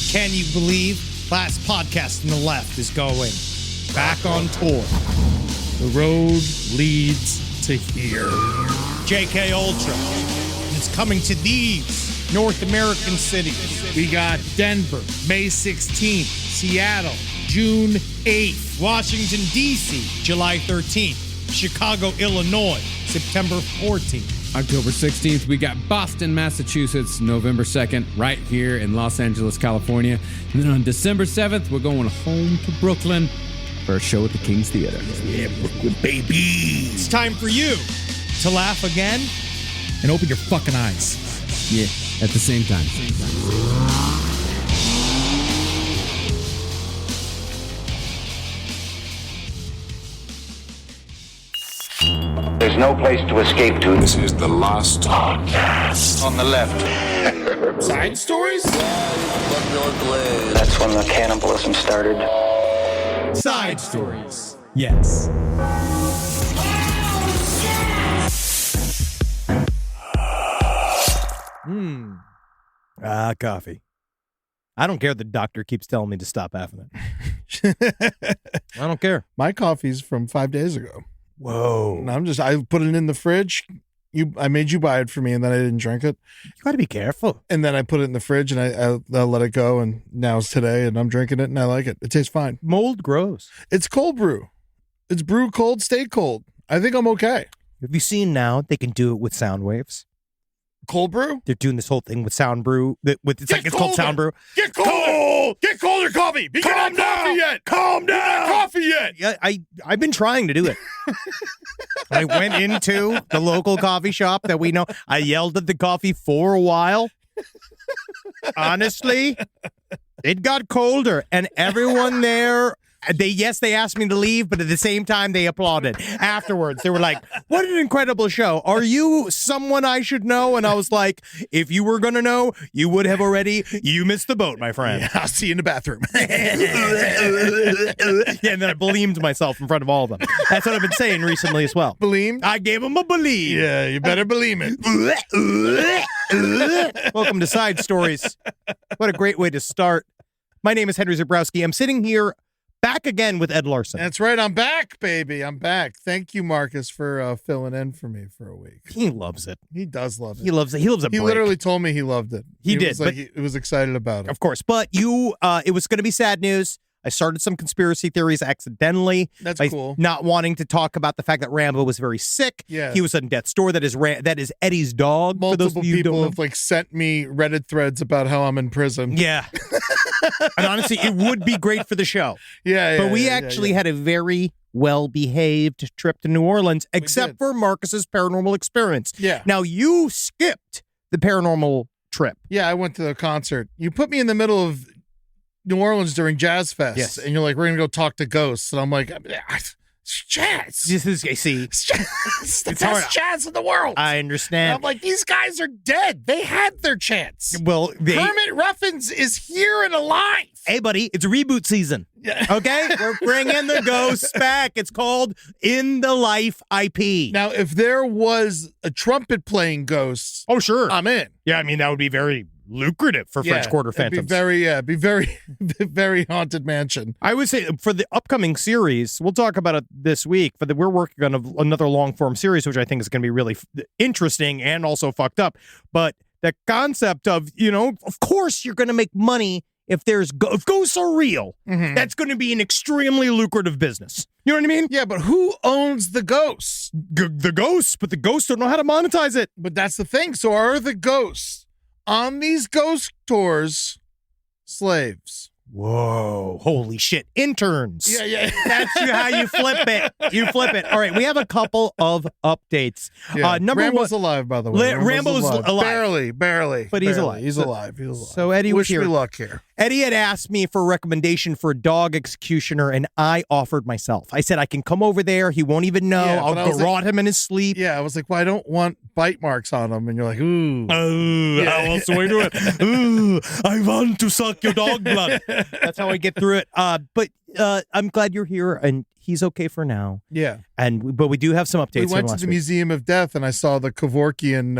Can you believe? Last podcast on the left is going back on tour. The road leads to here. JK Ultra. It's coming to these North American cities. We got Denver, May 16th, Seattle, June 8th, Washington, D.C., July 13th, Chicago, Illinois, September 14th. October 16th, we got Boston, Massachusetts, November 2nd, right here in Los Angeles, California. And then on December 7th, we're going home to Brooklyn for a show at the King's Theater. Yeah, Brooklyn, baby. It's time for you to laugh again and open your fucking eyes. Yeah, at the same time. There's no place to escape to. This is the last podcast. On the left. Side stories? That's when the cannibalism started. Side stories. Yes. Coffee. I don't care. The doctor keeps telling me to stop having it. I don't care. My coffee's from 5 days ago. Whoa. And I put it in the fridge. I made you buy it for me, and then I didn't drink it. You got to be careful. And then I put it in the fridge, and I let it go, and now it's today, and I'm drinking it, and I like it. It tastes fine. Mold grows. It's cold brew. It's brew cold, stay cold. I think I'm okay. Have you seen now they can do it with sound waves? Cold brew? They're doing this whole thing with sound brew. It's called sound brew. Get colder! Get colder coffee! Calm down! Coffee yet! Calm down! Not coffee yet! Yeah, I've been trying to do it. I went into the local coffee shop that we know. I yelled at the coffee for a while. Honestly, it got colder, and everyone there. They asked me to leave, but at the same time, they applauded afterwards. They were like, what an incredible show. Are you someone I should know? And I was like, if you were going to know, you would have already. You missed the boat, my friend. Yeah, I'll see you in the bathroom. Yeah, and then I bleamed myself in front of all of them. That's what I've been saying recently as well. Bleamed? I gave him a believe. Yeah, you better believe it. Welcome to Side Stories. What a great way to start. My name is Henry Zabrowski. I'm sitting here back again with Ed Larson. That's right. I'm back, baby. I'm back. Thank you, Marcus, for filling in for me for a week. He loves it. He does love it. He loves it. He loves a break. He literally told me he loved it. He did, Was like, he was excited about it. Of course. But it was going to be sad news. I started some conspiracy theories accidentally. That's cool. Not wanting to talk about the fact that Rambo was very sick. Yeah. He was on death's door. That is Eddie's dog. Multiple people have sent me Reddit threads about how I'm in prison. Yeah. And honestly, it would be great for the show. Yeah. But we actually had a very well-behaved trip to New Orleans, We except did. for Marcus's paranormal experience. Yeah. Now, you skipped the paranormal trip. Yeah, I went to the concert. You put me in the middle of New Orleans during Jazz Fest. Yes. And you're like, we're going to go talk to ghosts. And I'm like, it's jazz. This is, see, It's jazz. It's the It's best hard. jazz in the world. I And understand. I'm like, these guys are dead. They had their chance. Well, Kermit Ruffins is here and alive. hey, buddy, it's reboot season. Yeah. Okay? We're bringing the ghosts back. It's called In the Life IP. Now, if there was a trumpet playing ghost, Oh, sure. I'm in. Yeah, I mean, that would be very lucrative for French Quarter it'd Phantoms. Be very haunted mansion. I would say for the upcoming series, we'll talk about it this week, but we're working on another long-form series, which I think is going to be really interesting and also fucked up. But the concept of, of course you're going to make money if if ghosts are real. Mhm. That's going to be an extremely lucrative business. You know what I mean? Yeah, but who owns the ghosts? The ghosts, but the ghosts don't know how to monetize it. But that's the thing. So are the ghosts on these ghost tours slaves? Whoa, holy shit. Interns. Yeah. That's how you flip it. You flip it. All right, we have a couple of updates. Yeah. Number Rambo's one, alive, by the way. Rambo's alive. Barely. But he's Barely. alive. He's So- alive. He's alive. So Eddie was Wish here. me luck here. Eddie had asked me for a recommendation for a dog executioner, and I offered myself. I said, I can come over there. He won't even know. Yeah, but I I'll was garrote him in his sleep. Yeah, I was like, well, I don't want bite marks on him. And you're like, ooh. Oh, Yeah. how else do I do it? Ooh, I want to suck your dog blood. That's how I get through it. But I'm glad you're here, and he's okay for now. Yeah. But we do have some updates. We from went to last the week. Museum of Death, and I saw the Kevorkian,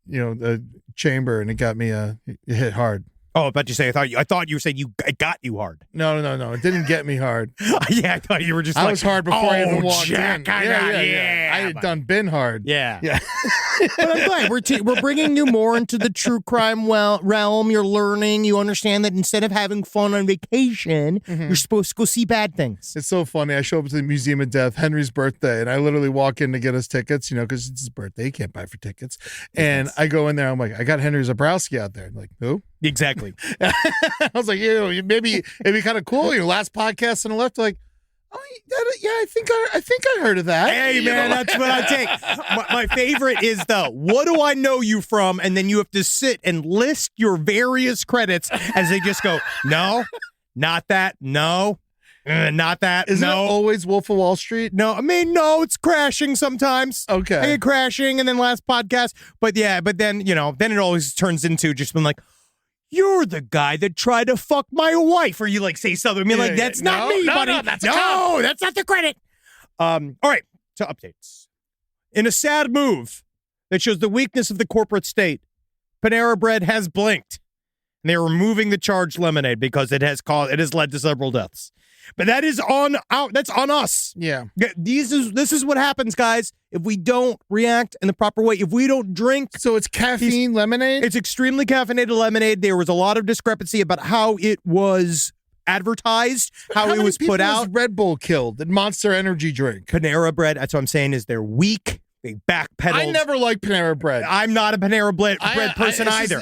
the chamber, and it got me it hit hard. Oh, but you say I thought you were saying it got you hard. No. It didn't get me hard. Yeah, I thought you were just. I was hard before I even walked Jack, in. Yeah. I had done been hard. Yeah. But I'm glad we're bringing you more into the true crime realm. You're learning. You understand that instead of having fun on vacation, you're supposed to go see bad things. It's so funny. I show up to the Museum of Death, Henry's birthday, and I literally walk in to get us tickets, because it's his birthday. He can't buy for tickets. And I go in there. I'm like, I got Henry Zabrowski out there. I'm like, who? Exactly. I was like, maybe it'd be kind of cool. Your last podcast on the left, like, oh yeah, I think I heard of that. Hey man, that's what I take. My favorite is what do I know you from? And then you have to sit and list your various credits as they just go, no, not that, no, not that, Isn't no. it always Wolf of Wall Street? No, I mean, no, it's crashing sometimes. Okay. I get crashing and then last podcast. But then, then it always turns into just being like, you're the guy that tried to fuck my wife. Or you say something. I mean, that's not me, buddy. No, that's not the credit. All right, to updates. In a sad move that shows the weakness of the corporate state, Panera Bread has blinked. And they're removing the charged lemonade because it has led to several deaths. But that's on us. Yeah. This is what happens, guys, if we don't react in the proper way. If we don't drink. So it's caffeine lemonade? It's extremely caffeinated lemonade. There was a lot of discrepancy about how it was advertised, how it was put out. Red Bull killed and Monster Energy drink. Panera Bread, that's what I'm saying, is they're weak. They backpedaled. I never liked Panera Bread. I'm not a Panera bread person either.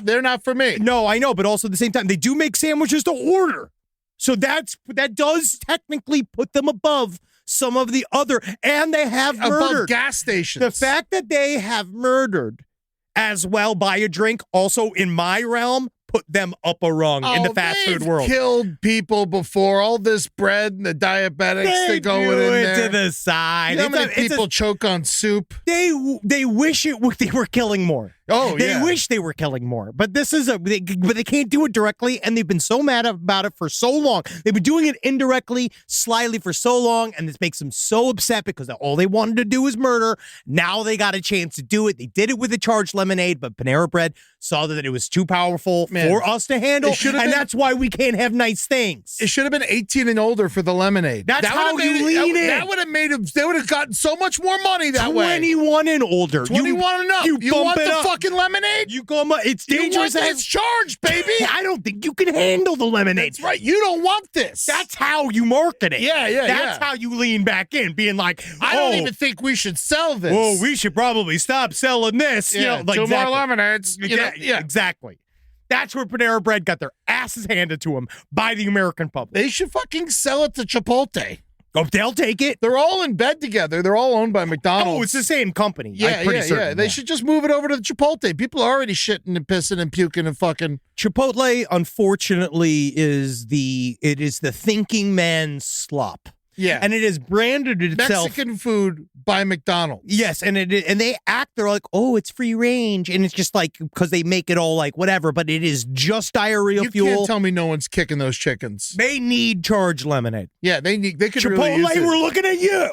They're not for me. No, I know, but also at the same time, they do make sandwiches to order. So that does technically put them above some of the other, and they have murdered. Above gas stations. The fact that they have murdered as well by a drink, also in my realm, put them up a rung in the fast food world. Killed people before. All this bread and the diabetics that go in there. To the side. You know how many people choke on soup? They wish they were killing more. Oh, They wish they were killing more. But but they can't do it directly, and they've been so mad about it for so long. They've been doing it indirectly, slyly for so long, and this makes them so upset because all they wanted to do was murder. Now they got a chance to do it. They did it with the charged lemonade, but Panera Bread saw that it was too powerful for us to handle, and that's why we can't have nice things. It should have been 18 and older for the lemonade. That's how you lean in. That would have made them. They would have gotten so much more money that 21 and older. 21 and up. You bump want it the up. fucking lemonade? It's dangerous. It's charged, baby. I don't think you can handle the lemonade. That's right. You don't want this. That's how you market it. Yeah. That's how you lean back in, being like, I don't even think we should sell this. Well, we should probably stop selling this. Yeah, two more lemonades. Exactly. That's where Panera Bread got their asses handed to them by the American public. They should fucking sell it to Chipotle. Oh, they'll take it. They're all in bed together. They're all owned by McDonald's. Oh, it's the same company. Yeah, I'm pretty certain. They should just move it over to the Chipotle. People are already shitting and pissing and puking and fucking. Chipotle, unfortunately, is the thinking man's slop. Yeah. And it has branded itself Mexican food by McDonald's. Yes, and they act, they're like, oh, it's free range, and it's just like, because they make it all like whatever, but it is just diarrhea fuel. You can't tell me no one's kicking those chickens. They need charged lemonade. Yeah, they could Chipotle, really use it. we're looking at you.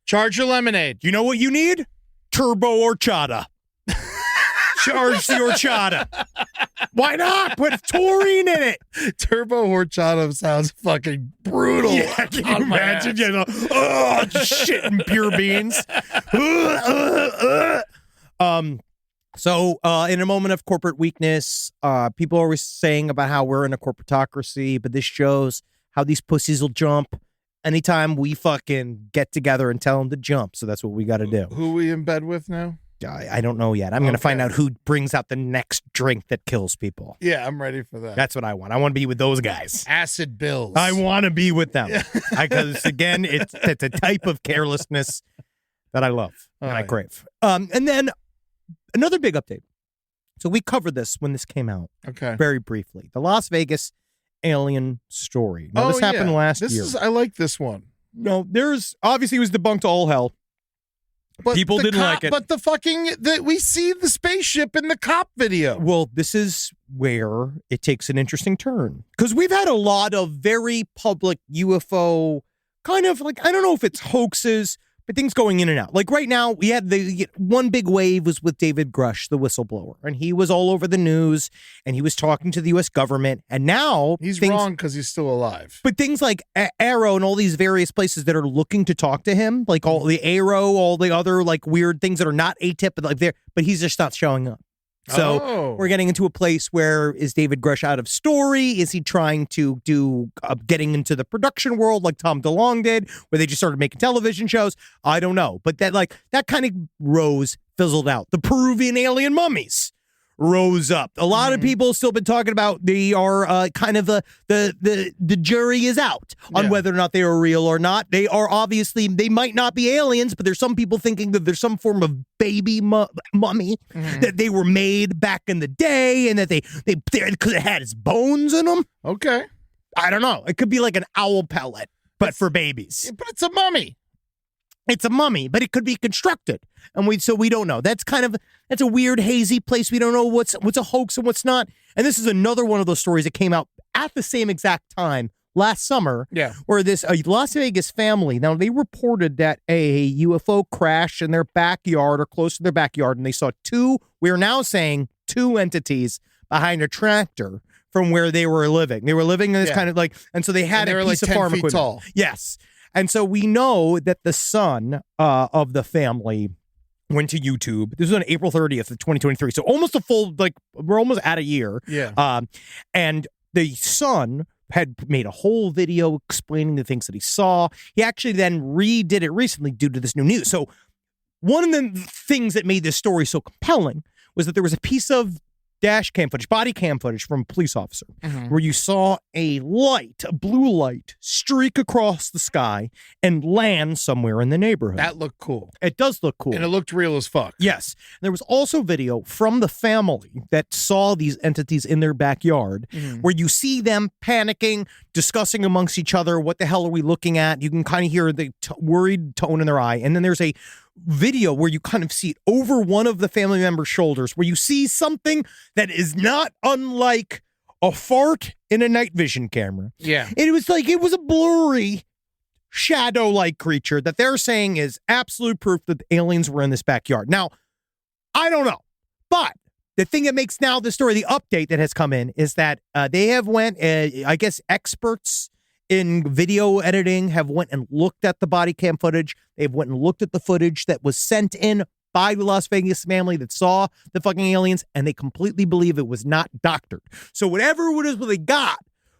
Charge your lemonade. You know what you need? Turbo horchata. Charge the horchata. Why not? Put taurine in it. Turbo horchata sounds fucking brutal. Yeah, can you imagine? Shitting pure beans. So in a moment of corporate weakness, people are always saying about how we're in a corporatocracy, but this shows how these pussies will jump anytime we fucking get together and tell them to jump. So that's what we got to do. Who are we in bed with now? I don't know yet. I'm going to find out who brings out the next drink that kills people. Yeah, I'm ready for that. That's what I want. I want to be with those guys. Acid Bills. I want to be with them. Because, again, it's a type of carelessness that I love and I crave. And then another big update. So we covered this when this came out. Okay. Very briefly. The Las Vegas alien story. Now, this happened last year. I like this one. No, obviously it was debunked to all hell. But people didn't like it. But we see the spaceship in the cop video. Well, this is where it takes an interesting turn. Because we've had a lot of very public UFO kind of like, I don't know if it's hoaxes, but things going in and out. Like right now, we had the one big wave was with David Grush, the whistleblower, and he was all over the news, and he was talking to the U.S. government, and now He's wrong because he's still alive. But things like Arrow and all these various places that are looking to talk to him, like all the Arrow, all the other like weird things that are not ATIP, but like there, but he's just not showing up. So we're getting into a place where is David Grush out of story? Is he trying to do getting into the production world like Tom DeLonge did, where they just started making television shows? I don't know, but that kind of fizzled out. The Peruvian alien mummies rose up. A lot of people still been talking about they are kind of the jury is out on whether or not they are real or not. They are obviously, they might not be aliens, but there's some people thinking that there's some form of baby mummy that they were made back in the day and that they because it had its bones in them. Okay. I don't know. It could be like an owl pellet, but for babies. But it's a mummy. It's a mummy, but it could be constructed, and we don't know. That's a weird, hazy place. We don't know what's a hoax and what's not. And this is another one of those stories that came out at the same exact time last summer. Yeah, where this Las Vegas family, now they reported that a UFO crashed in their backyard or close to their backyard, and they saw two. We are now saying two entities behind a tractor from where they were living. They were living in this kind of like, and so they had a piece of farm equipment. Tall. Yes. And so we know that the son of the family went to YouTube. This was on April 30th of 2023. So almost a full, like, we're almost at a year. Yeah. And the son had made a whole video explaining the things that he saw. He actually then redid it recently due to this new news. So one of the things that made this story so compelling was that there was a piece of dash cam footage, body cam footage from a police officer where you saw a blue light streak across the sky and land somewhere in the neighborhood. That looked cool. It does look cool. And it looked real as fuck. Yes. There was also video from the family that saw these entities in their backyard where you see them panicking, discussing amongst each other, what the hell are we looking at? You can kind of hear the worried tone in their eye. And then there's a video where you kind of see it over one of the family members' shoulders, where you see something that is not unlike a fart in a night vision camera. Yeah. It was a blurry shadow-like creature that they're saying is absolute proof that the aliens were in this backyard. Now, I don't know, but the thing that makes now the story, the update that has come in, is that they have I guess experts in video editing have went and looked at the body cam footage. They've went and looked at the footage that was sent in by the Las Vegas family that saw the fucking aliens, and they completely believe it was not doctored. So whatever it is what they got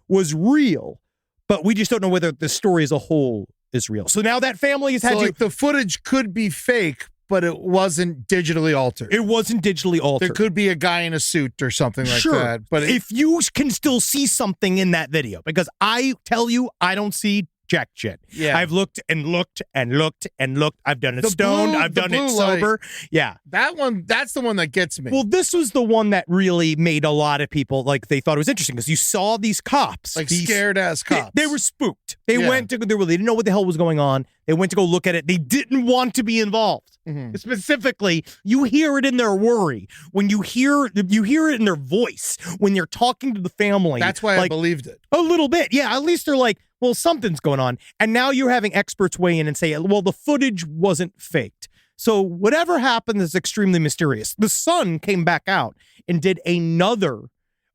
was real, but we just don't know whether the story as a whole is real. So now that family has had the footage could be fake, but it wasn't digitally altered. It wasn't digitally altered. There could be a guy in a suit or something like that. But if you can still see something in that video, because I tell you, I don't see jack shit. Yeah. I've looked and looked and looked and looked. I've done it stoned. I've done it sober. Yeah. That's the one that gets me. Well, this was the one that really made a lot of people, like, they thought it was interesting because you saw these cops. Like scared ass cops. They were spooked. They went to, they didn't know what the hell was going on. They went to go look at it. They didn't want to be involved. Specifically, you hear it in their worry. When you hear it in their voice when you're talking to the family. That's why I believed it. A little bit. Yeah, at least they're like, well, something's going on. And now you're having experts weigh in and say, well, the footage wasn't faked. So whatever happened is extremely mysterious. The son came back out and did another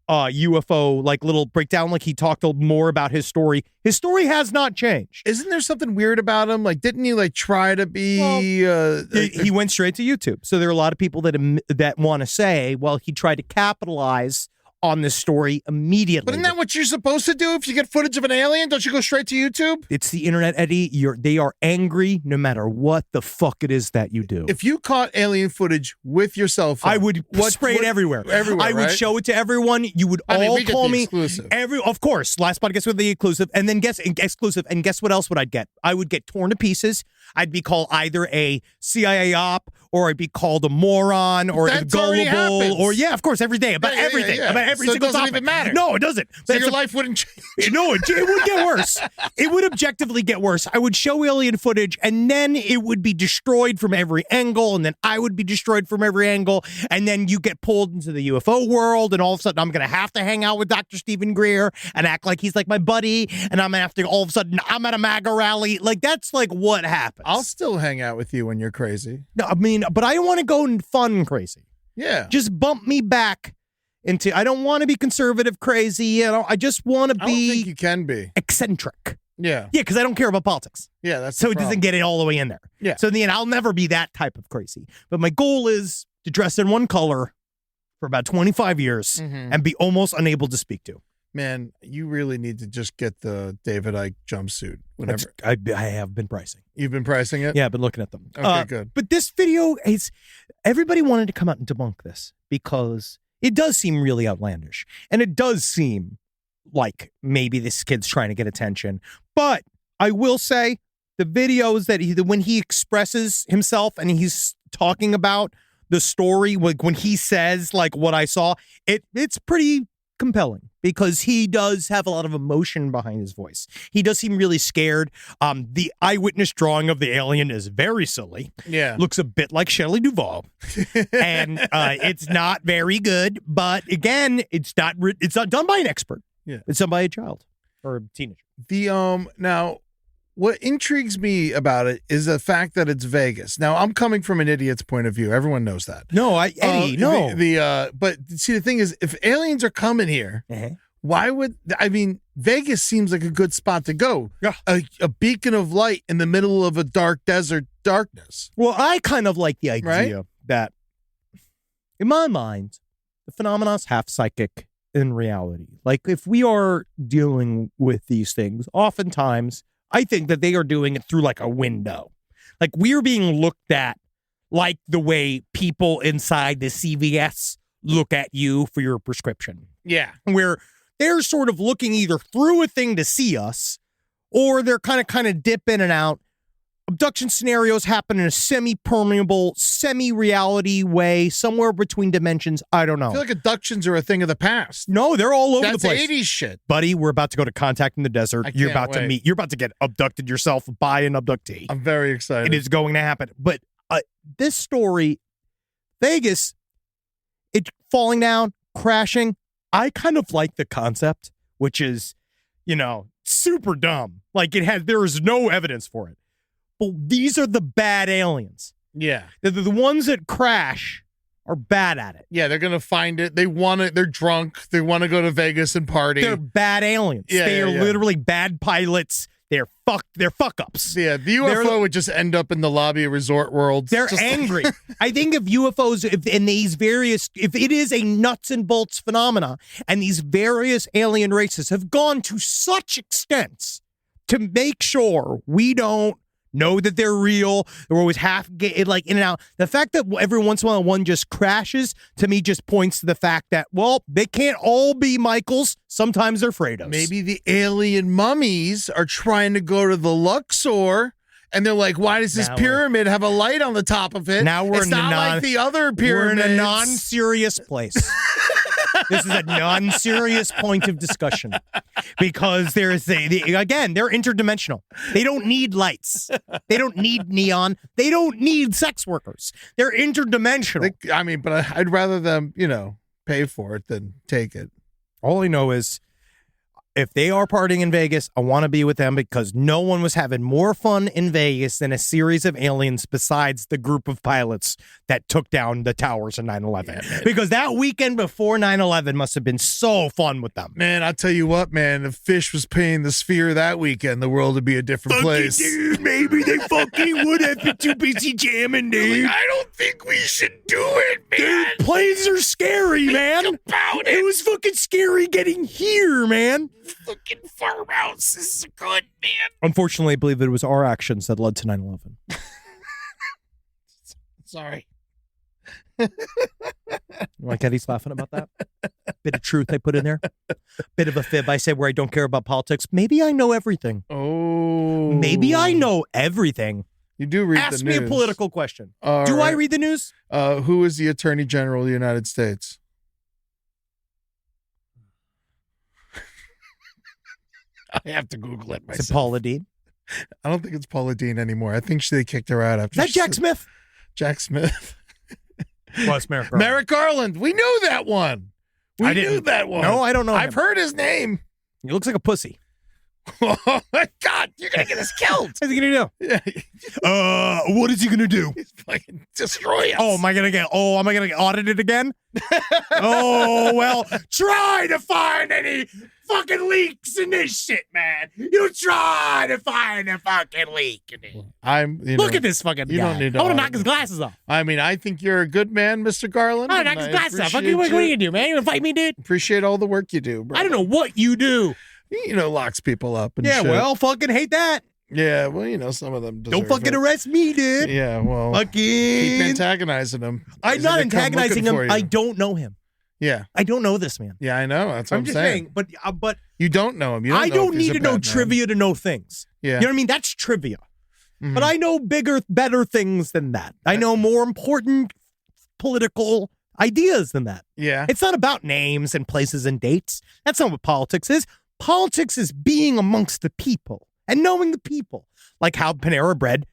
UFO like little breakdown. Like he talked more about his story. His story has not changed. Isn't there something weird about him? Like, didn't he like try to be? He went straight to YouTube. So there are a lot of people that want to say, well, he tried to capitalize on this story immediately. But isn't that what you're supposed to do if you get footage of an alien? Don't you go straight to YouTube? It's the internet, Eddie. They are angry no matter what the fuck it is that you do. If you caught alien footage with your cell phone, I would spray it everywhere. Everywhere, I would show it to everyone. You would all call me exclusive. Of course, last podcast with the exclusive, and then guess what else would I get? I would get torn to pieces. I'd be called either a CIA op, or I'd be called a moron, or gullible, or of course, every day about everything, about every single topic. It doesn't even matter. No, it doesn't. So your life wouldn't change. No, it would get worse. It would objectively get worse. I would show alien footage, and then it would be destroyed from every angle, and then I would be destroyed from every angle, and then you get pulled into the UFO world, and all of a sudden I'm going to have to hang out with Dr. Stephen Greer and act like he's like my buddy, and I'm going to have to all of a sudden I'm at a MAGA rally. Like, that's like what happened. happens. I'll still hang out with you when you're crazy. No, I mean, but I want to go fun crazy. Yeah. Just bump me back into. I don't want to be conservative crazy. I just want to I don't think be you can be. eccentric. Yeah. Yeah, because I don't care about politics. Yeah, that's So the it doesn't problem. get it all the way in there. Yeah. So in the end, I'll never be that type of crazy. But my goal is to dress in one color for about 25 years and be almost unable to speak to. Man, you really need to just get the David Icke jumpsuit. Whenever I have been pricing. you've been pricing it. Yeah, I've been looking at them. Okay, good. But this video is, everybody wanted to come out and debunk this because it does seem really outlandish. And it does seem like maybe this kid's trying to get attention. But I will say the videos that when he expresses himself and he's talking about the story, like when he says like what I saw, it's pretty compelling because he does have a lot of emotion behind his voice. He does seem really scared. The eyewitness drawing of the alien is very silly. Yeah. Looks a bit like Shelley Duvall, and it's not very good. But again, it's not done by an expert. Yeah. It's done by a child or a teenager. The now, what intrigues me about it is the fact that it's Vegas. Now, I'm coming from an idiot's point of view. Everyone knows that. No, Eddie, no. But see, the thing is, if aliens are coming here, why would Vegas seems like a good spot to go. Yeah. A beacon of light in the middle of a dark desert darkness. Well, I kind of like the idea Right? that, in my mind, the phenomenon's half psychic in reality. Like, if we are dealing with these things, oftentimes, I think that they are doing it through like a window. Like, we're being looked at like the way people inside the CVS look at you for your prescription. Yeah. Where they're sort of looking either through a thing to see us, or they're kind of dip in and out. Abduction scenarios happen in a semi-permeable, semi-reality way, somewhere between dimensions. I don't know. I feel like abductions are a thing of the past. No, they're all over That's the place. 80s shit. Buddy, we're about to go to Contact in the Desert. I You're can't about to wait. meet. You're about to get abducted yourself by an abductee. I'm very excited. It is going to happen. But this story, Vegas, it falling down, crashing. I kind of like the concept, which is, super dumb. Like there is no evidence for it. But these are the bad aliens. Yeah. The ones that crash are bad at it. Yeah, they're going to find it. They want it. They're drunk. They want to go to Vegas and party. They're bad aliens. Yeah, they are yeah. literally bad pilots. They're fuck ups. Yeah, the UFO would just end up in the lobby of Resort World. They're Just- angry. I think if UFOs, if it is a nuts and bolts phenomena, and these various alien races have gone to such extents to make sure we don't know that they're real, they're always half in and out. The fact that every once in a while one just crashes, to me, just points to the fact that, well, they can't all be Michaels. Sometimes they're Fredos. Maybe the alien mummies are trying to go to the Luxor, and they're like, why does this Now pyramid have a light on the top of it? Now we're it's in not the like the other We're pyramids. in a non-serious place. This is a non-serious point of discussion because there's again, they're interdimensional. They don't need lights. They don't need neon. They don't need sex workers. They're interdimensional. But I'd rather them, pay for it than take it. All I know is if they are partying in Vegas, I want to be with them because no one was having more fun in Vegas than a series of aliens besides the group of pilots that took down the towers in 9/11. Because that weekend before 9/11 must have been so fun with them. Man, I'll tell you what, man, if Fish was paying the Sphere that weekend, the world would be a different place. Dude, maybe they fucking would have been too busy jamming, dude. I don't think we should do it, man. Dude, planes are scary, man. about It was fucking scary getting here, man. Fucking farmhouse is good, man. Unfortunately, I believe it was our actions that led to 9/11. Sorry. Like Eddie's laughing about that. Bit of truth I put in there. Bit of a fib I said where I don't care about politics. Maybe I know everything. Oh. Maybe I know everything. You do read Ask the me news. a political question. All Do I right. read the news? Who is the Attorney General of the United States? I have to Google it myself. Is it Paula Dean? I don't think it's Paula Dean anymore. I think they kicked her out after. Is that Jack Smith? Jack Smith. Well, it's Merrick Garland. Merrick Garland. We knew that one. We I knew didn't. that one. No, I don't know I've him. heard his name. He looks like a pussy. Oh my God, you're gonna get us killed. What's he gonna do? What is he gonna do? He's fucking destroy us. Oh, am I gonna get audited again? Oh, well, try to find any fucking leaks in this shit, man. You try to find a fucking leak in it. Look at this fucking guy. Don't need to I want to audit knock his him. glasses off. I mean, I think you're a good man, Mr. Garland. I want to knock his glasses off. What are you gonna do, man? You gonna fight me, dude? Appreciate all the work you do, bro. I don't know what you do. Locks people up and Yeah, shit. well, fucking hate that. Yeah, well, some of them deserve Don't fucking it. arrest me, dude. Yeah, well, Fucking. keep antagonizing him. I'm He's not gonna come antagonizing looking him. for you. I don't know him. Yeah, I don't know this man. yeah, I know. That's what I'm just saying. But You don't know him. You I know don't if he's need a to know bad man. trivia to know things. Yeah. You know what I mean? That's trivia. Mhm. But I know better things than that. I know more important political ideas than that. Yeah. It's not about names and places and dates. That's not what politics is. Politics is being amongst the people and knowing the people. Like how Panera Bread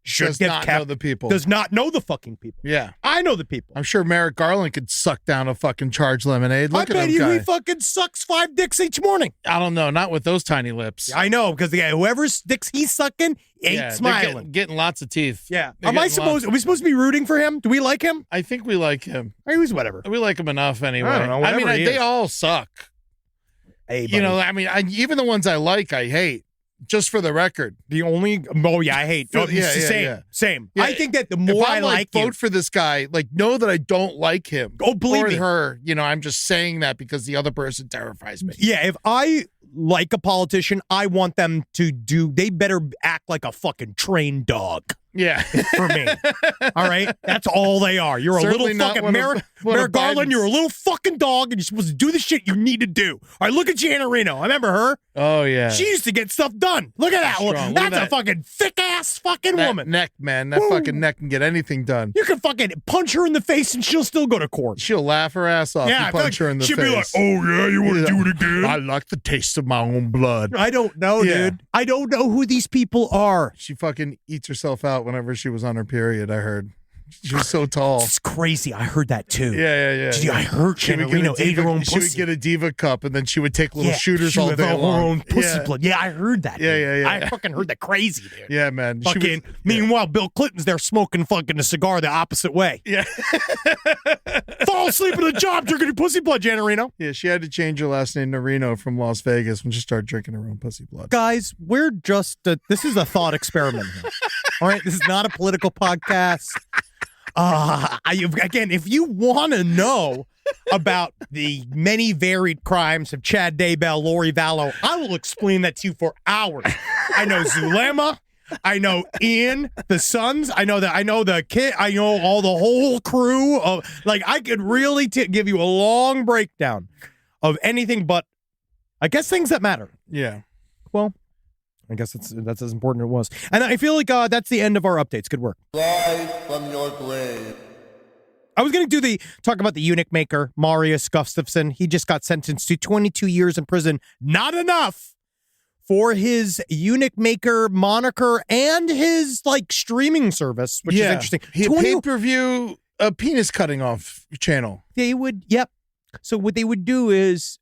should Does get not kept, know the people. does not know the fucking people. Yeah. I know the people. I'm sure Merrick Garland could suck down a fucking charged lemonade. Look I at bet him, you guy. he fucking sucks 5 dicks each morning. I don't know. Not with those tiny lips. I know, because whoever's dicks he's sucking ain't Yeah, they're smiling. Getting lots of teeth. Yeah. They're Are we getting lots- supposed to be rooting for him? Do we like him? I think we like him. Or he's whatever. We like him enough anyway. I don't know, I mean, whatever he they is. all suck. Hey, buddy. I mean, even the ones I like, I hate. Just for the record. I hate. Yeah, Same. yeah. Same. Yeah, I think that the If more I I'm like vote him, for this guy, know that I don't like him. Oh, believe or me. her. I'm just saying that because the other person terrifies me. yeah, if I like a politician, I want them they better act like a fucking trained dog Yeah. for me. All right? That's all they are. You're a Certainly little not fucking one of- Merrick one of Garland, Biden's. you're a little fucking dog and you're supposed to do the shit you need to do. All right, look at Jana Reno. I remember her. Oh, yeah. She used to get stuff done. Look at that. Strong. Look at That's a that. fucking thick-ass fucking that woman. neck, man. That Woo. fucking neck can get anything done. You can fucking punch her in the face and she'll still go to court. She'll laugh her ass off Yeah, and punch her in the she'll face. be like, oh, yeah, you want to do it again? I like the taste of my own blood. I don't know, Yeah. dude. I don't know who these people are. She fucking eats herself out whenever she was on her period, I heard. She was so tall. It's crazy. I heard that too. Yeah. Dude, I heard She would Jana get a Reno ate her own She would pussy. get a diva cup, and then she would take little shooters she all would day have her long. own pussy yeah. blood. Yeah, I heard that. Yeah, dude. yeah. I fucking heard that crazy, dude. Yeah, man. She Fucking. was- Meanwhile, Bill Clinton's there smoking fucking a cigar the opposite way. Yeah. Fall asleep at a job drinking your pussy blood, Jana Reno. Yeah, she had to change her last name to Reno from Las Vegas when she started drinking her own pussy blood. Guys, we're just this is a thought experiment here. All right, this is not a political podcast. Again, if you want to know about the many varied crimes of Chad Daybell, Lori Vallow, I will explain that to you for hours. I know Zulema. I know Ian, the sons. I know the kid. I know the whole crew. I could really give you a long breakdown of anything but, I guess, things that matter. Yeah. Well, I guess that's as important as it was. And I feel like that's the end of our updates. Good work. Rise from your grave. I was going to talk about the eunuch maker, Marius Gustafsson. He just got sentenced to 22 years in prison. Not enough for his eunuch maker moniker and his streaming service, which is interesting. He pay-per-view penis cutting off channel. Yep. So what they would do is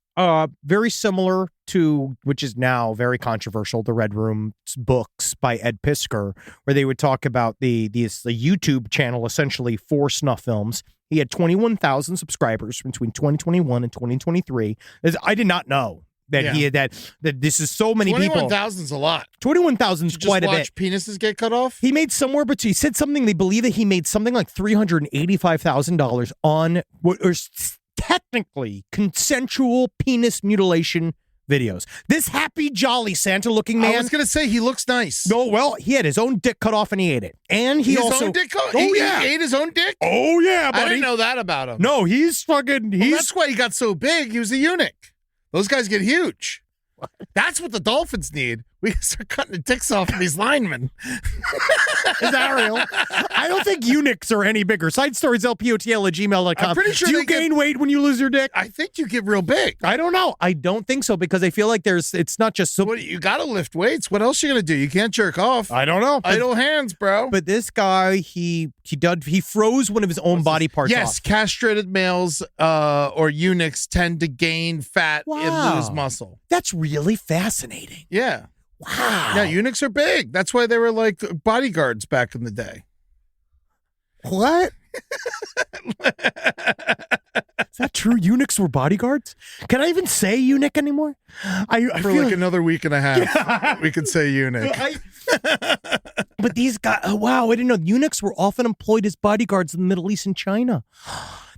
very similar to, which is now very controversial, the Red Room books by Ed Piskor, where they would talk about the YouTube channel essentially for snuff films. He had 21,000 subscribers between 2021 and 2023. I did not know that he had that this is so many people. 21,000 is a lot. 21,000 is quite a bit. Watch penises get cut off? He made somewhere, but he said something. They believe that he made something like $385,000 on what is technically consensual penis mutilation videos. This happy, jolly Santa-looking man. I was going to say, he looks nice. No, well, he had his own dick cut off and he ate it. And he his also... own dick cut? Oh, he yeah. ate his own dick? Oh, yeah, buddy. I didn't know that about him. No, he's fucking... Well, that's why he got so big. He was a eunuch. Those guys get huge. That's what the Dolphins need. We can start cutting the dicks off of these linemen. Is that real? I don't think eunuchs are any bigger. Side stories, lpotl@gmail.com. I'm pretty sure Do you they get- gain weight when you lose your dick? I think you get real big. I don't know. I don't think so because I feel like it's not just so. What, you got to lift weights. What else you going to do? You can't jerk off. I don't know. Idle hands, bro. But this guy, he froze one of his own body parts Yes, off. castrated males or eunuchs tend to gain fat and lose muscle. That's really fascinating. Yeah. Wow. Yeah, eunuchs are big. That's why they were like bodyguards back in the day. What? Is that true? Eunuchs were bodyguards? Can I even say eunuch anymore? I For feel like another week and a half, we could say eunuch. But these guys, wow, I didn't know. Eunuchs were often employed as bodyguards in the Middle East and China.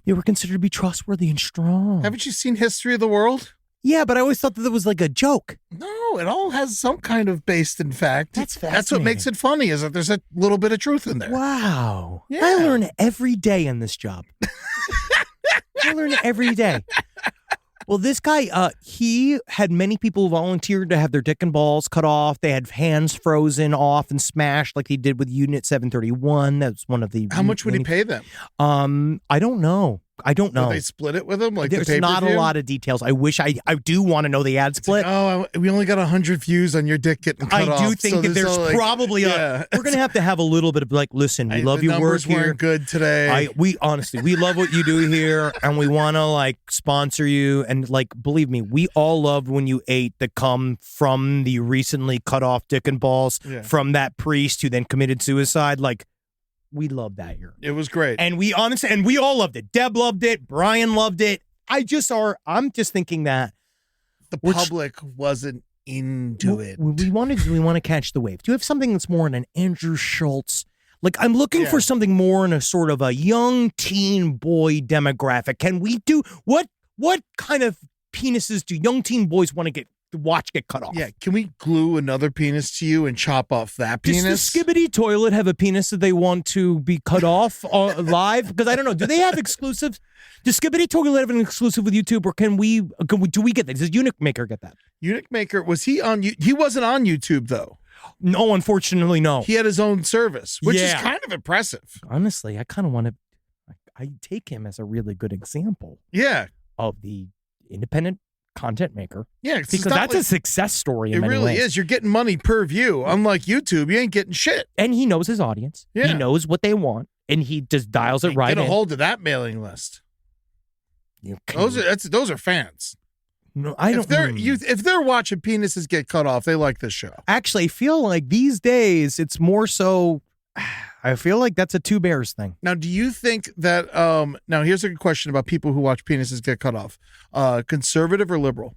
They were considered to be trustworthy and strong. Haven't you seen History of the World? Yeah, but I always thought that was like a joke. No, it all has some kind of based in fact. That's That's what fascinating. makes it funny is that there's a little bit of truth in there. Wow. Yeah. I learn every day in this job. I learn every day. Well, this guy, he had many people volunteer to have their dick and balls cut off. They had hands frozen off and smashed like he did with Unit 731. That's one of the... How much would he pay them? I don't know. Would they split it with him? Like There's the not a pay-per-view? lot of details. I wish I do want to know the ad split. We only got 100 views on your dick getting cut off. I do think so that there's all, like, probably yeah. we're going to have a little bit of like, listen, we love the your work numbers here. weren't good today. We honestly, we love what you do here and we want to like sponsor you. And like, believe me, we all loved when you ate the cum from the recently cut off dick and balls from that priest who then committed suicide. Like, we loved that here. It was great. And we all loved it. Deb loved it. Brian loved it. I'm just thinking that the public wasn't into it. We want to catch the wave. Do you have something that's more in an Andrew Schultz? Like, I'm looking for something more in a sort of a young teen boy demographic. Can we do what kind of penises do young teen boys want to watch get cut off? Yeah, can we glue another penis to you and chop off that penis? Does the Skibbity toilet have a penis that they want to be cut off live? Because I don't know. Do they have exclusives? Does Skibbity toilet have an exclusive with YouTube, or do we get that? Does Eunuch Maker get that? Eunuch Maker, was he on? He wasn't on YouTube though. No, unfortunately, no. He had his own service, which is kind of impressive. Honestly, I kind of want to. I take him as a really good example. Yeah, of the independent content maker. Yeah, because that's a success story. In many really ways. is. You're getting money per view. Unlike YouTube, you ain't getting shit. And he knows his audience. Yeah. He knows what they want, and he just dials it right Get a in. hold of that mailing list. Those are fans. No, I don't. If they're watching penises get cut off, they like this show. Actually, I feel like these days it's more so. I feel like that's a Two Bears thing. Now, do you think that? Now, here's a good question about people who watch penises get cut off: conservative or liberal?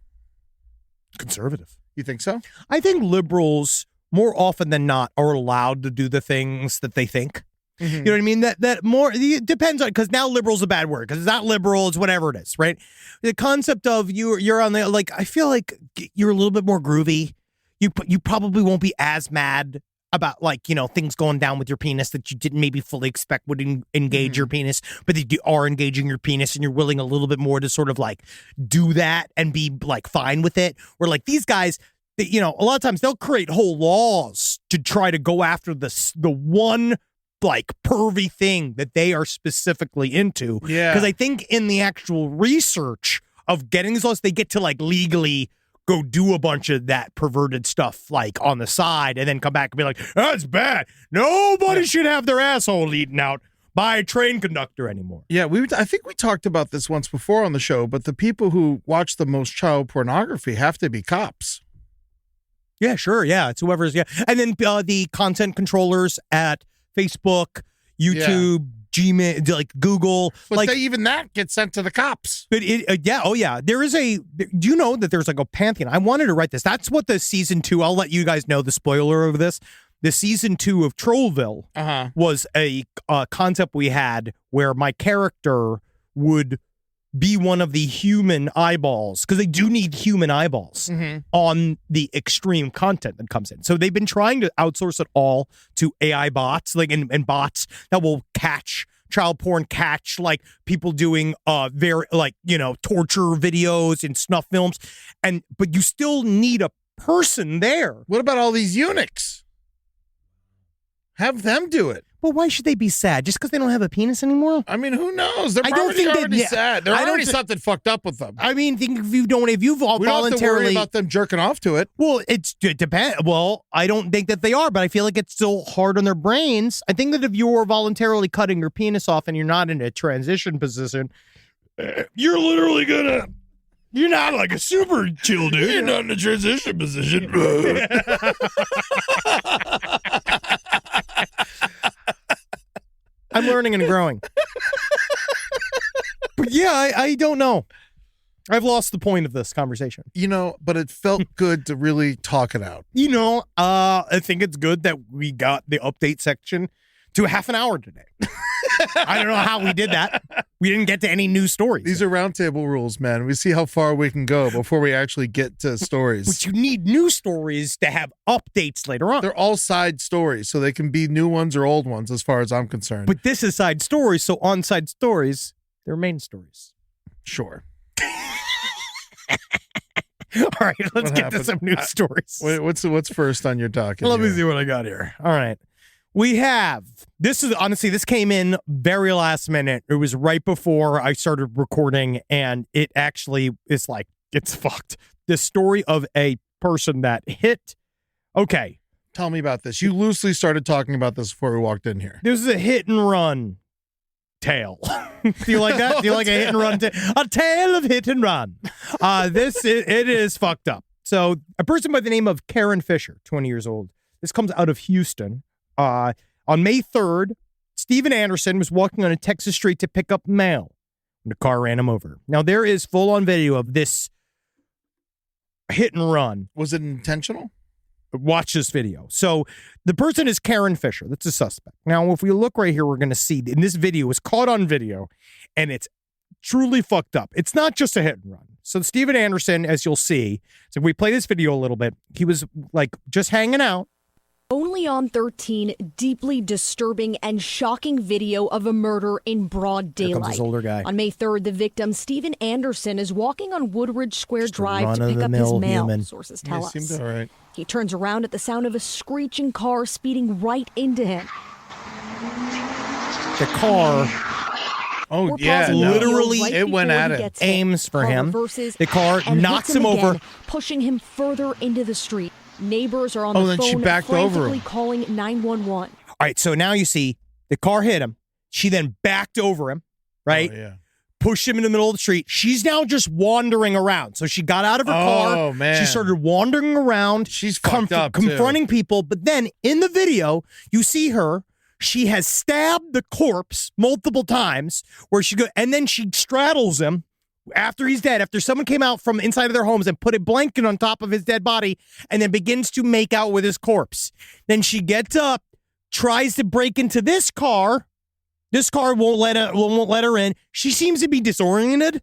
Conservative. You think so? I think liberals more often than not are allowed to do the things that they think. Mm-hmm. You know what I mean? That more it depends on, because now liberal's a bad word because it's not liberal, it's whatever it is, right? The concept of you're on the, like, I feel like you're a little bit more groovy. You probably won't be as mad about, like, you know, things going down with your penis that you didn't maybe fully expect would engage your penis, but they are engaging your penis and you're willing a little bit more to sort of like do that and be like fine with it. Where like these guys, you know, a lot of times they'll create whole laws to try to go after the one like pervy thing that they are specifically into. Yeah. Because I think in the actual research of getting these laws, they get to like legally go do a bunch of that perverted stuff like on the side and then come back and be like, that's bad. Nobody should have their asshole eaten out by a train conductor anymore. Yeah, I think we talked about this once before on the show, but the people who watch the most child pornography have to be cops. Yeah, sure. Yeah, it's whoever's, yeah. And then the content controllers at Facebook, YouTube, Gmail, like Google. But like even that gets sent to the cops. But there is do you know that there's like a pantheon? I wanted to write this. That's what the season 2, I'll let you guys know the spoiler of this. The season 2 of Trollville was a concept we had where my character would be one of the human eyeballs, because they do need human eyeballs on the extreme content that comes in. So they've been trying to outsource it all to AI bots, like and bots that will catch child porn, catch like people doing very like, you know, torture videos and snuff films, but you still need a person there. What about all these eunuchs? Have them do it. But why should they be sad? Just because they don't have a penis anymore? I mean, who knows? They're I don't think already that- sad. There's I don't already thi- something fucked up with them. I mean, if you've all We don't have to worry voluntarily. about them jerking off to it. Well, it depends. Well, I don't think that they are, but I feel like it's still hard on their brains. I think that if you were voluntarily cutting your penis off and you're not in a transition position, you're literally gonna. You're not like a super chill dude. You're not in a transition position. I'm learning and growing. But yeah, I don't know. I've lost the point of this conversation. But it felt good to really talk it out. I think it's good that we got the update section to half an hour today. I don't know how we did that. We didn't get to any new stories. These are roundtable rules, man. We see how far we can go before we actually get to stories. But you need new stories to have updates later on. They're all side stories, so they can be new ones or old ones as far as I'm concerned. But this is side stories, so on side stories, they're main stories. Sure. All right, let's What get to happened? some new stories. What's first on your docket? Let me here? see what I got here. All right. We have, this came in very last minute. It was right before I started recording, and it actually is like, it's fucked. The story of a person that hit, okay. Tell me about this. You loosely started talking about this before we walked in here. This is a hit and run tale. Do you like that? Do you like a hit and run tale? A tale of hit and run. It is fucked up. So a person by the name of Karen Fisher, 20 years old. This comes out of Houston. On May 3rd, Stephen Anderson was walking on a Texas street to pick up mail when the car ran him over. Now, there is full-on video of this hit and run. Was it intentional? Watch this video. So the person is Karen Fisher. That's a suspect. Now, if we look right here, we're going to see in this video, it's caught on video, and it's truly fucked up. It's not just a hit and run. So Stephen Anderson, as you'll see, so if we play this video a little bit, he was like just hanging out. Only on 13, deeply disturbing and shocking video of a murder in broad Here comes daylight. this older guy. On May 3rd, the victim, Stephen Anderson, is walking on Woodridge Square Just a Drive to pick up his run-of-the-mill mail, human. sources tell He us. seemed all right. He turns around at the sound of a screeching car speeding right into him. The car Oh, We're yeah. pausing no. the video Literally, right it went before at he it. gets hit. aims for Car him. reverses The car and knocks hits him over. again, pushing him further into the street. Neighbors are on Oh, the then she phone backed over frantically him. calling 911. All right, so now you see the car hit him. She then backed over him, right? Oh, yeah. Pushed him in the middle of the street. She's now just wandering around. So she got out of her car. Oh, man. She started wandering around. She's fucked up, too. confronting people. But then in the video, you see her. She has stabbed the corpse multiple times and then she straddles him after he's dead, after someone came out from inside of their homes and put a blanket on top of his dead body and then begins to make out with his corpse. Then she gets up, tries to break into this car. This car won't let her in. She seems to be disoriented.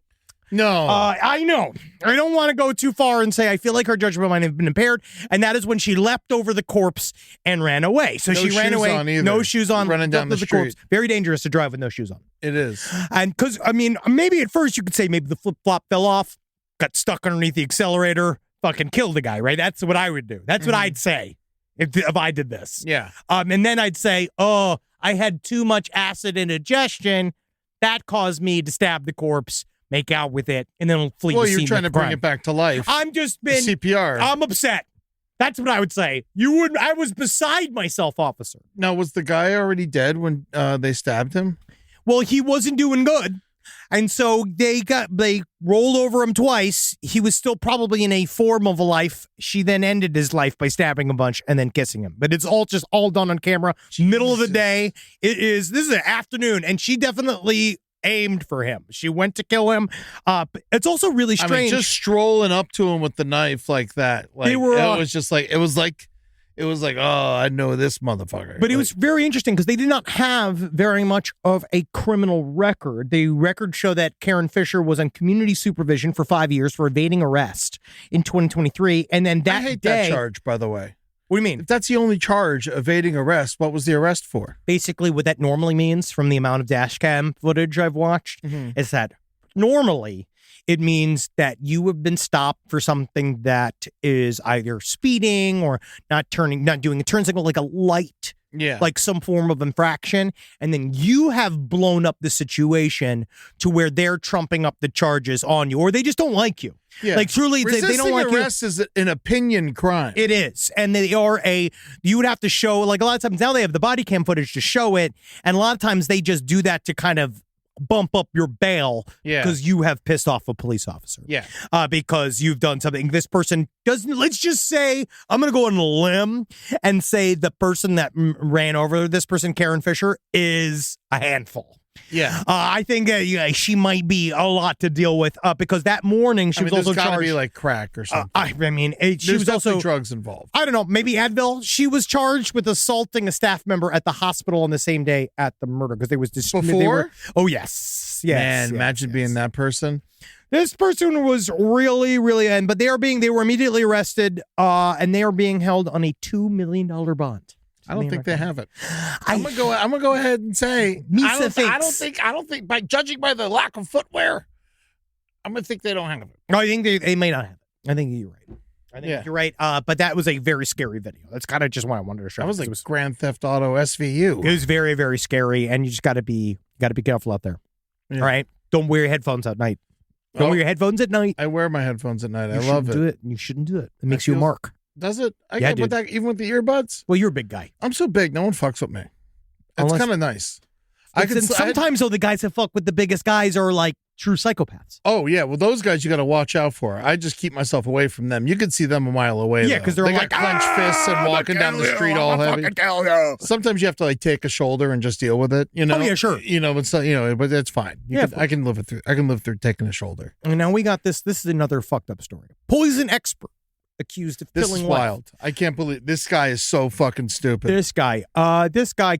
No. I know. I don't want to go too far and say I feel like her judgment might have been impaired. And that is when she leapt over the corpse and ran away. So No she ran shoes away. on either. No shoes on. Running down leapt the over corpse. street. Very dangerous to drive with no shoes on. It is. And because, I mean, maybe at first you could say maybe the flip-flop fell off, got stuck underneath the accelerator, fucking killed the guy, right? That's what I would do. That's what I'd say if I did this. Yeah. And then I'd say, oh, I had too much acid indigestion. That caused me to stab the corpse, make out with it, and then flee Well, the you're scene trying of to the bring crime. it back to life. I'm just been CPR. I'm upset. That's what I would say. I was beside myself, officer. Now, was the guy already dead when they stabbed him? Well, he wasn't doing good. And so they rolled over him twice. He was still probably in a form of a life. She then ended his life by stabbing a bunch and then kissing him. But it's all done on camera. Middle of the day. This is an afternoon, and she definitely aimed for him. She went to kill him. But it's also really strange. I mean, just strolling up to him with the knife like that. Like, They were, it was like, oh, I know this motherfucker. But it was very interesting because they did not have very much of a criminal record. The records show that Karen Fisher was on community supervision for 5 years for evading arrest in 2023. And then that I hate day, that charge, by the way. What do you mean? If that's the only charge, evading arrest, what was the arrest for? Basically, what that normally means from the amount of dash cam footage I've watched is that normally It means that you have been stopped for something that is either speeding or not doing a turn signal, like a light. Yeah. Like some form of infraction, and then you have blown up the situation to where they're trumping up the charges on you, or they just don't like you. Yeah. Like truly, they don't like you. Resisting arrest is an opinion crime. It is, and they are you would have to show, like a lot of times now they have the body cam footage to show it, and a lot of times they just do that to kind of bump up your bail because you have pissed off a police officer. Yeah. Because you've done something. This person doesn't, let's just say, I'm going to go on a limb and say the person that ran over this person, Karen Fisher, is a handful. Yeah. I think she might be a lot to deal with because that morning she was also gotta charged. be like crack or something. She was also drugs involved. I don't know, maybe Advil. She was charged with assaulting a staff member at the hospital on the same day at the murder because they was Before? Oh yes, Man, imagine being that person. This person was really, really, but they were immediately arrested, and they are being held on a $2 million bond. I don't think they have it. I'm gonna go ahead and say I don't think by judging by the lack of footwear, I'm gonna think they don't have it. No, I think they may not have it. I think you're right. I think you're right. But that was a very scary video. That's kind of just what I wanted to show. That was like Grand Theft Auto SVU. It was very, very scary, and you just got to be careful out there. Yeah. All right, don't wear your headphones at night. Don't wear your headphones at night. I wear my headphones at night. I love it. You shouldn't do it. It makes you a mark. Does it? I Yeah, get with that, even with the earbuds. Well, you're a big guy. I'm so big, no one fucks with me. That's kind of nice. Sometimes though, the guys that fuck with the biggest guys are like true psychopaths. Oh yeah, well those guys you got to watch out for. I just keep myself away from them. You could see them a mile away. Yeah, because they like got clenched fists and walking down the street all heavy. Sometimes you have to like take a shoulder and just deal with it. You know? Oh yeah, sure. But it's fine. I can live through. I can live through taking a shoulder. And now we got this. This is another fucked up story. Poison expert accused of killing This is wife. wild. I can't believe this guy is so fucking stupid. This guy,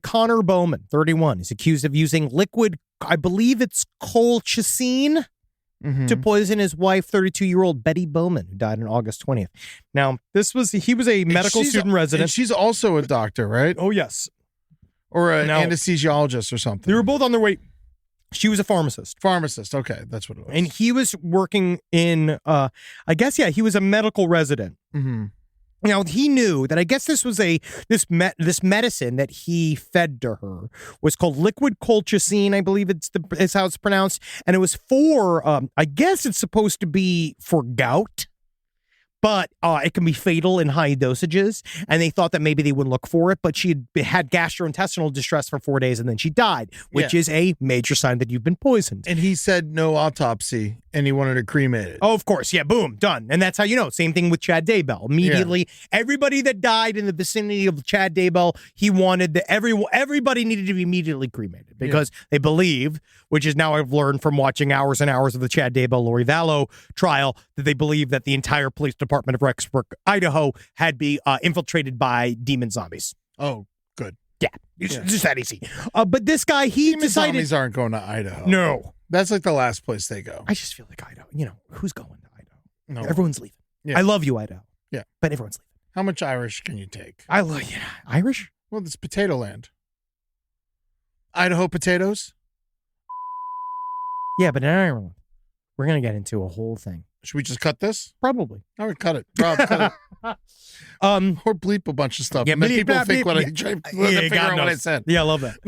Connor Bowman, 31, is accused of using liquid, I believe it's colchicine, to poison his wife, 32-year-old Betty Bowman, who died on August 20th. Now, he was a medical student resident. And she's also a doctor, right? Oh, yes. Or an anesthesiologist or something. They were both on their way. She was a pharmacist. Pharmacist, okay, that's what it was. And he was working in, he was a medical resident. Mm-hmm. Now, he knew that I guess this was this medicine that he fed to her was called liquid colchicine, I believe it's how it's pronounced. And it was for, I guess it's supposed to be for gout. But it can be fatal in high dosages, and they thought that maybe they wouldn't look for it, but she had gastrointestinal distress for 4 days, and then she died, which is a major sign that you've been poisoned. And he said no autopsy, and he wanted her cremated. Oh, of course. Yeah, boom, done. And that's how you know. Same thing with Chad Daybell. Immediately, everybody that died in the vicinity of Chad Daybell, he wanted everybody needed to be immediately cremated because they believe, which is now I've learned from watching hours and hours of the Chad Daybell, Lori Vallow trial, that they believe that the entire police department of Rexburg, Idaho, had been infiltrated by demon zombies. Oh, good. Yeah, it's just that easy. But this guy, he demon decided zombies aren't going to Idaho. No, that's like the last place they go. I just feel like Idaho. Who's going to Idaho? No, everyone's leaving. Yeah. I love you, Idaho. Yeah, but everyone's leaving. How much Irish can you take? I love Irish. Well, it's potato land. Idaho potatoes. Yeah, but in Ireland, we're gonna get into a whole thing. Should we just cut this? Probably. All right, cut it. Rob, cut it. Or bleep a bunch of stuff. Yeah, and then people think what I figure out what I said. Yeah, I love that.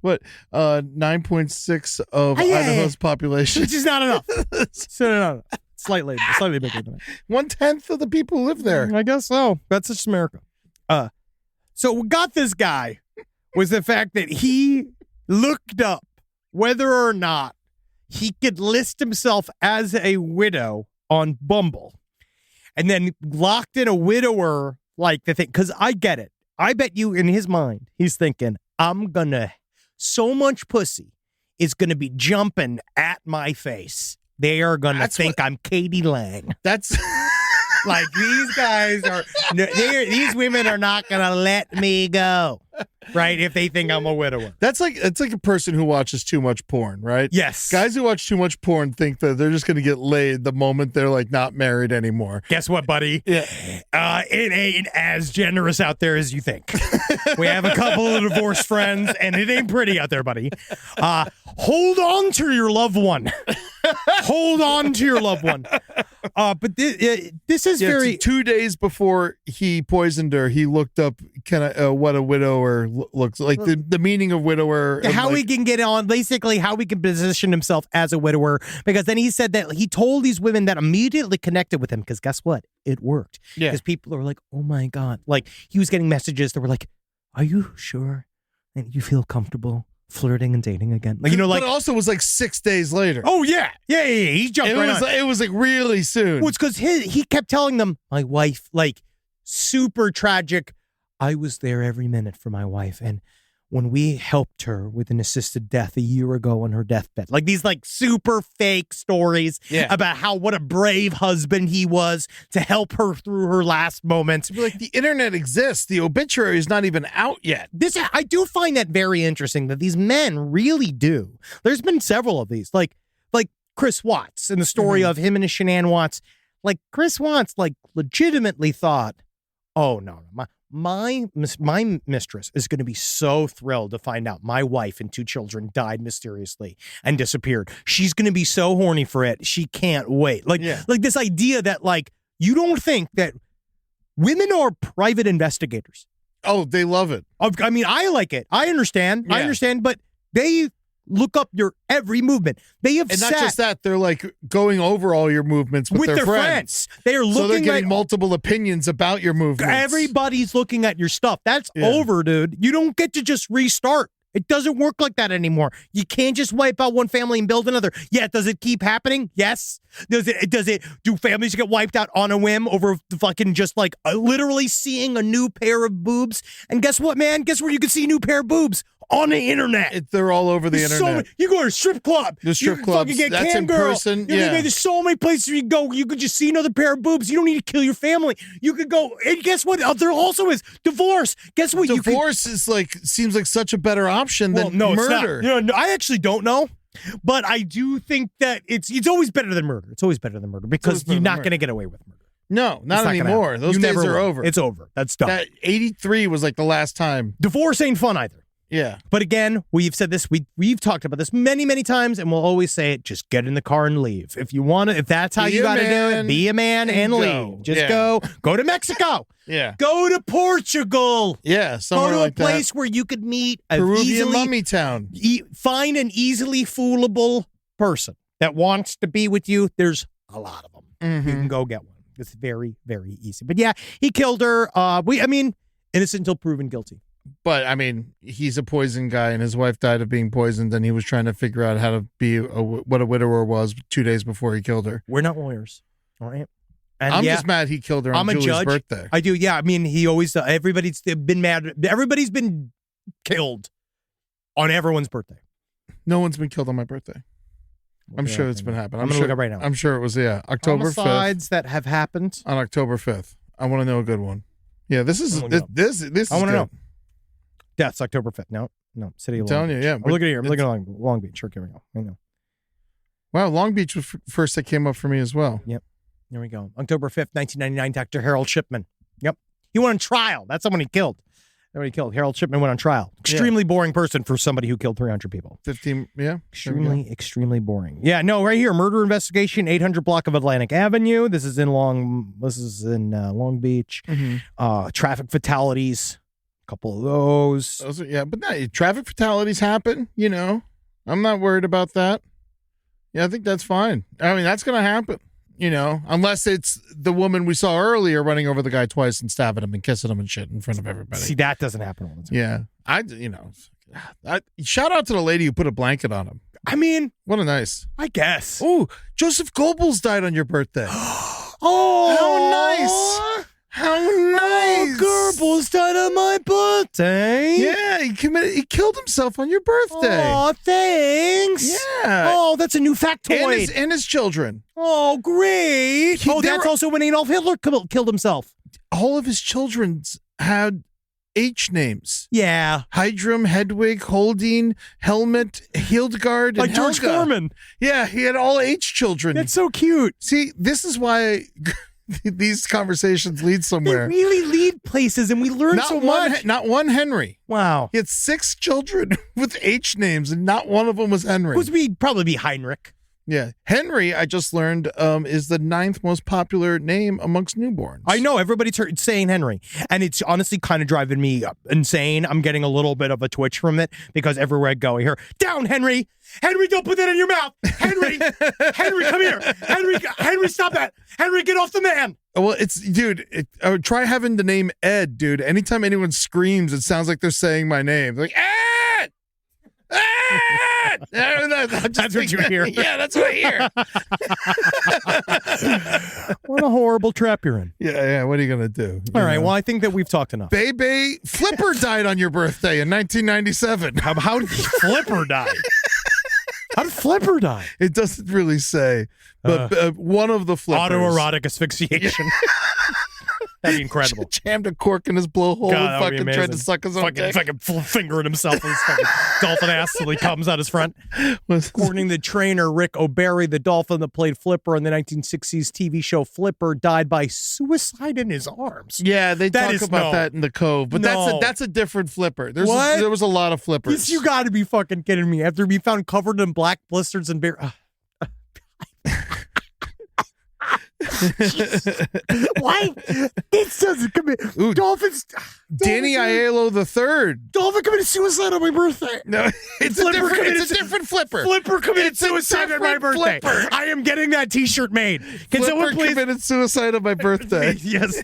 What? 9.6 of Idaho's population. Which is not enough. Slightly bigger than that. 1/10 of the people who live there. I guess so. That's just America. So what got this guy was the fact that he looked up whether or not he could list himself as a widow on Bumble and then locked in a widower like the thing. Because I get it. I bet you in his mind, he's thinking, so much pussy is going to be jumping at my face. They are going to think I'm Katie Lang. That's Like these guys are, these women are not going to let me go, right? If they think I'm a widower. It's like a person who watches too much porn, right? Yes. Guys who watch too much porn think that they're just going to get laid the moment they're like not married anymore. Guess what, buddy? Yeah. It ain't as generous out there as you think. We have a couple of divorced friends, and it ain't pretty out there, buddy. Hold on to your loved one. Hold on to your loved one. But this is very... 2 days before he poisoned her, he looked up what a widower looks like, the meaning of widower. How he can get on, basically how he can position himself as a widower. Because then he said that he told these women that immediately connected with him, because guess what? It worked. Yeah. Because people are like, oh my God. Like, he was getting messages that were like, are you sure that you feel comfortable flirting and dating again? Like, but it also was like 6 days later. Oh, yeah. Yeah. He jumped right on. It was like really soon. Well, it's because he kept telling them, my wife, like, super tragic. I was there every minute for my wife. And when we helped her with an assisted death a year ago on her deathbed, like these like super fake stories about what a brave husband he was to help her through her last moments. Like, the internet exists. The obituary is not even out yet. I do find that very interesting that these men really do. There's been several of these, like Chris Watts and the story of him and his Shanann Watts. Like, Chris Watts, like, legitimately thought, oh no, my mistress is going to be so thrilled to find out my wife and 2 children died mysteriously and disappeared. She's going to be so horny for it. She can't wait. Like this idea that, like, you don't think that women are private investigators. Oh, they love it. I mean, I like it. I understand. But they look up your every movement. They have not just that, they're like going over all your movements with their friends. They are looking, so they're getting multiple opinions about your movements. Everybody's looking at your stuff. That's over, dude. You don't get to just restart. It doesn't work like that anymore. You can't just wipe out one family and build another. Yeah, does it keep happening? Yes. Do families get wiped out on a whim over fucking just like literally seeing a new pair of boobs? And guess what, man? Guess where you can see a new pair of boobs? On the internet. They're all over the internet. You go to a strip club. The strip clubs. Get that's cam in girl. person. There's so many places you go. You could just see another pair of boobs. You don't need to kill your family. You could go. And guess what? There also is divorce. Guess what? Divorce is like, seems like such a better option than murder. It's not. No, I actually don't know. But I do think that it's always better than murder. It's always better than murder because you're not going to get away with murder. No, not anymore. Those days are over. It's over. That's done. That 83 was like the last time. Divorce ain't fun either. Yeah. But again, we've said this, we've talked about this many, many times, and we'll always say it, just get in the car and leave. If you want to, if that's how you got to do it, be a man and leave. Just go to Mexico. Yeah. Go to Portugal. Yeah. Somewhere go to like a place where you could meet Peruvian mummy town. Find an easily foolable person that wants to be with you. There's a lot of them. Mm-hmm. You can go get one. It's very, very easy. But yeah, he killed her. Innocent until proven guilty. But, I mean, he's a poison guy, and his wife died of being poisoned, and he was trying to figure out how to be what a widower was 2 days before he killed her. We're not lawyers, all right? And I'm just mad he killed her on Julie's birthday. I do, yeah. I mean, he always, everybody's been mad. Everybody's been killed on everyone's birthday. No one's been killed on my birthday. I'm sure it's been happening. I'm going to look up right now. I'm sure it was, October 5th. Homicides that have happened. On October 5th. I want to know a good one. Yeah, this is good. I want to know. Deaths, October 5th. No, City of Long Beach. Yeah. I'm looking here. I'm looking at Long Beach. Sure, here we go. I know. Wow, Long Beach was first that came up for me as well. Yep. There we go. October 5th, 1999, Dr. Harold Shipman. Yep. He went on trial. That's someone he killed. Harold Shipman went on trial. Extremely boring person for somebody who killed 300 people. 15, yeah. Extremely boring. Yeah, no, right here, murder investigation, 800 block of Atlantic Avenue. This is in Long Beach. Mm-hmm. Traffic fatalities, a couple of those. But traffic fatalities happen, I'm not worried about that. Yeah, I think that's fine. I mean, that's going to happen. Unless it's the woman we saw earlier running over the guy twice and stabbing him and kissing him and shit in front of everybody. See, that doesn't happen all the time. Yeah. Shout out to the lady who put a blanket on him. I mean, what a nice. I guess. Oh, Joseph Goebbels died on your birthday. Oh, how nice. How nice! Goebbels died on my birthday. Yeah, he killed himself on your birthday. Oh, thanks. Yeah. Oh, that's a new factoid. And his children. Oh, great. That's also when Adolf Hitler killed himself. All of his children had H names. Yeah. Hydrum, Hedwig, Holding, Helmut, Hildegard, and Like George Helga. Foreman. Yeah, he had all H children. That's so cute. See, this is why these conversations lead They somewhere. really lead places, and we learn so much. Not one Henry. Wow. He had 6 children with H names, and not one of them was Henry. Would probably be Heinrich. Yeah. Henry, I just learned, is the 9th most popular name amongst newborns. I know, everybody's saying Henry, and it's honestly kind of driving me insane. I'm getting a little bit of a twitch from it, because everywhere I go, I hear, down, Henry! Henry, don't put that in your mouth! Henry! Henry, come here! Henry, stop that! Henry, get off the man! Well, try having the name Ed, dude. Anytime anyone screams, it sounds like they're saying my name. They're like, Ed! Ed! That's what you hear. Yeah, that's what I hear. What a horrible trap you're in. Yeah, what are you going to do? All right, well, I think that we've talked enough. Bebe Flipper died on your birthday in 1997. How did Flipper die? How did Flipper die? It doesn't really say, but one of the flippers. Autoerotic asphyxiation. That'd be incredible. Jammed a cork in his blowhole and fucking tried to suck his own dick. Fucking fingering himself in his fucking dolphin ass till he comes out his front. According to trainer Rick O'Barry, the dolphin that played Flipper on the 1960s TV show Flipper died by suicide in his arms. Yeah, they talk about that in the Cove, but that's a different Flipper. There was a lot of flippers. You got to be fucking kidding me. After being found covered in black blisters and beer. Why? This doesn't commit. Dolphins. Danny Aiello III. Dolphin committed suicide on my birthday. No, it's a different Flipper. Flipper committed suicide on my birthday. Flipper. I am getting that T-shirt made. Can Flipper someone please committed suicide on my birthday? Yes.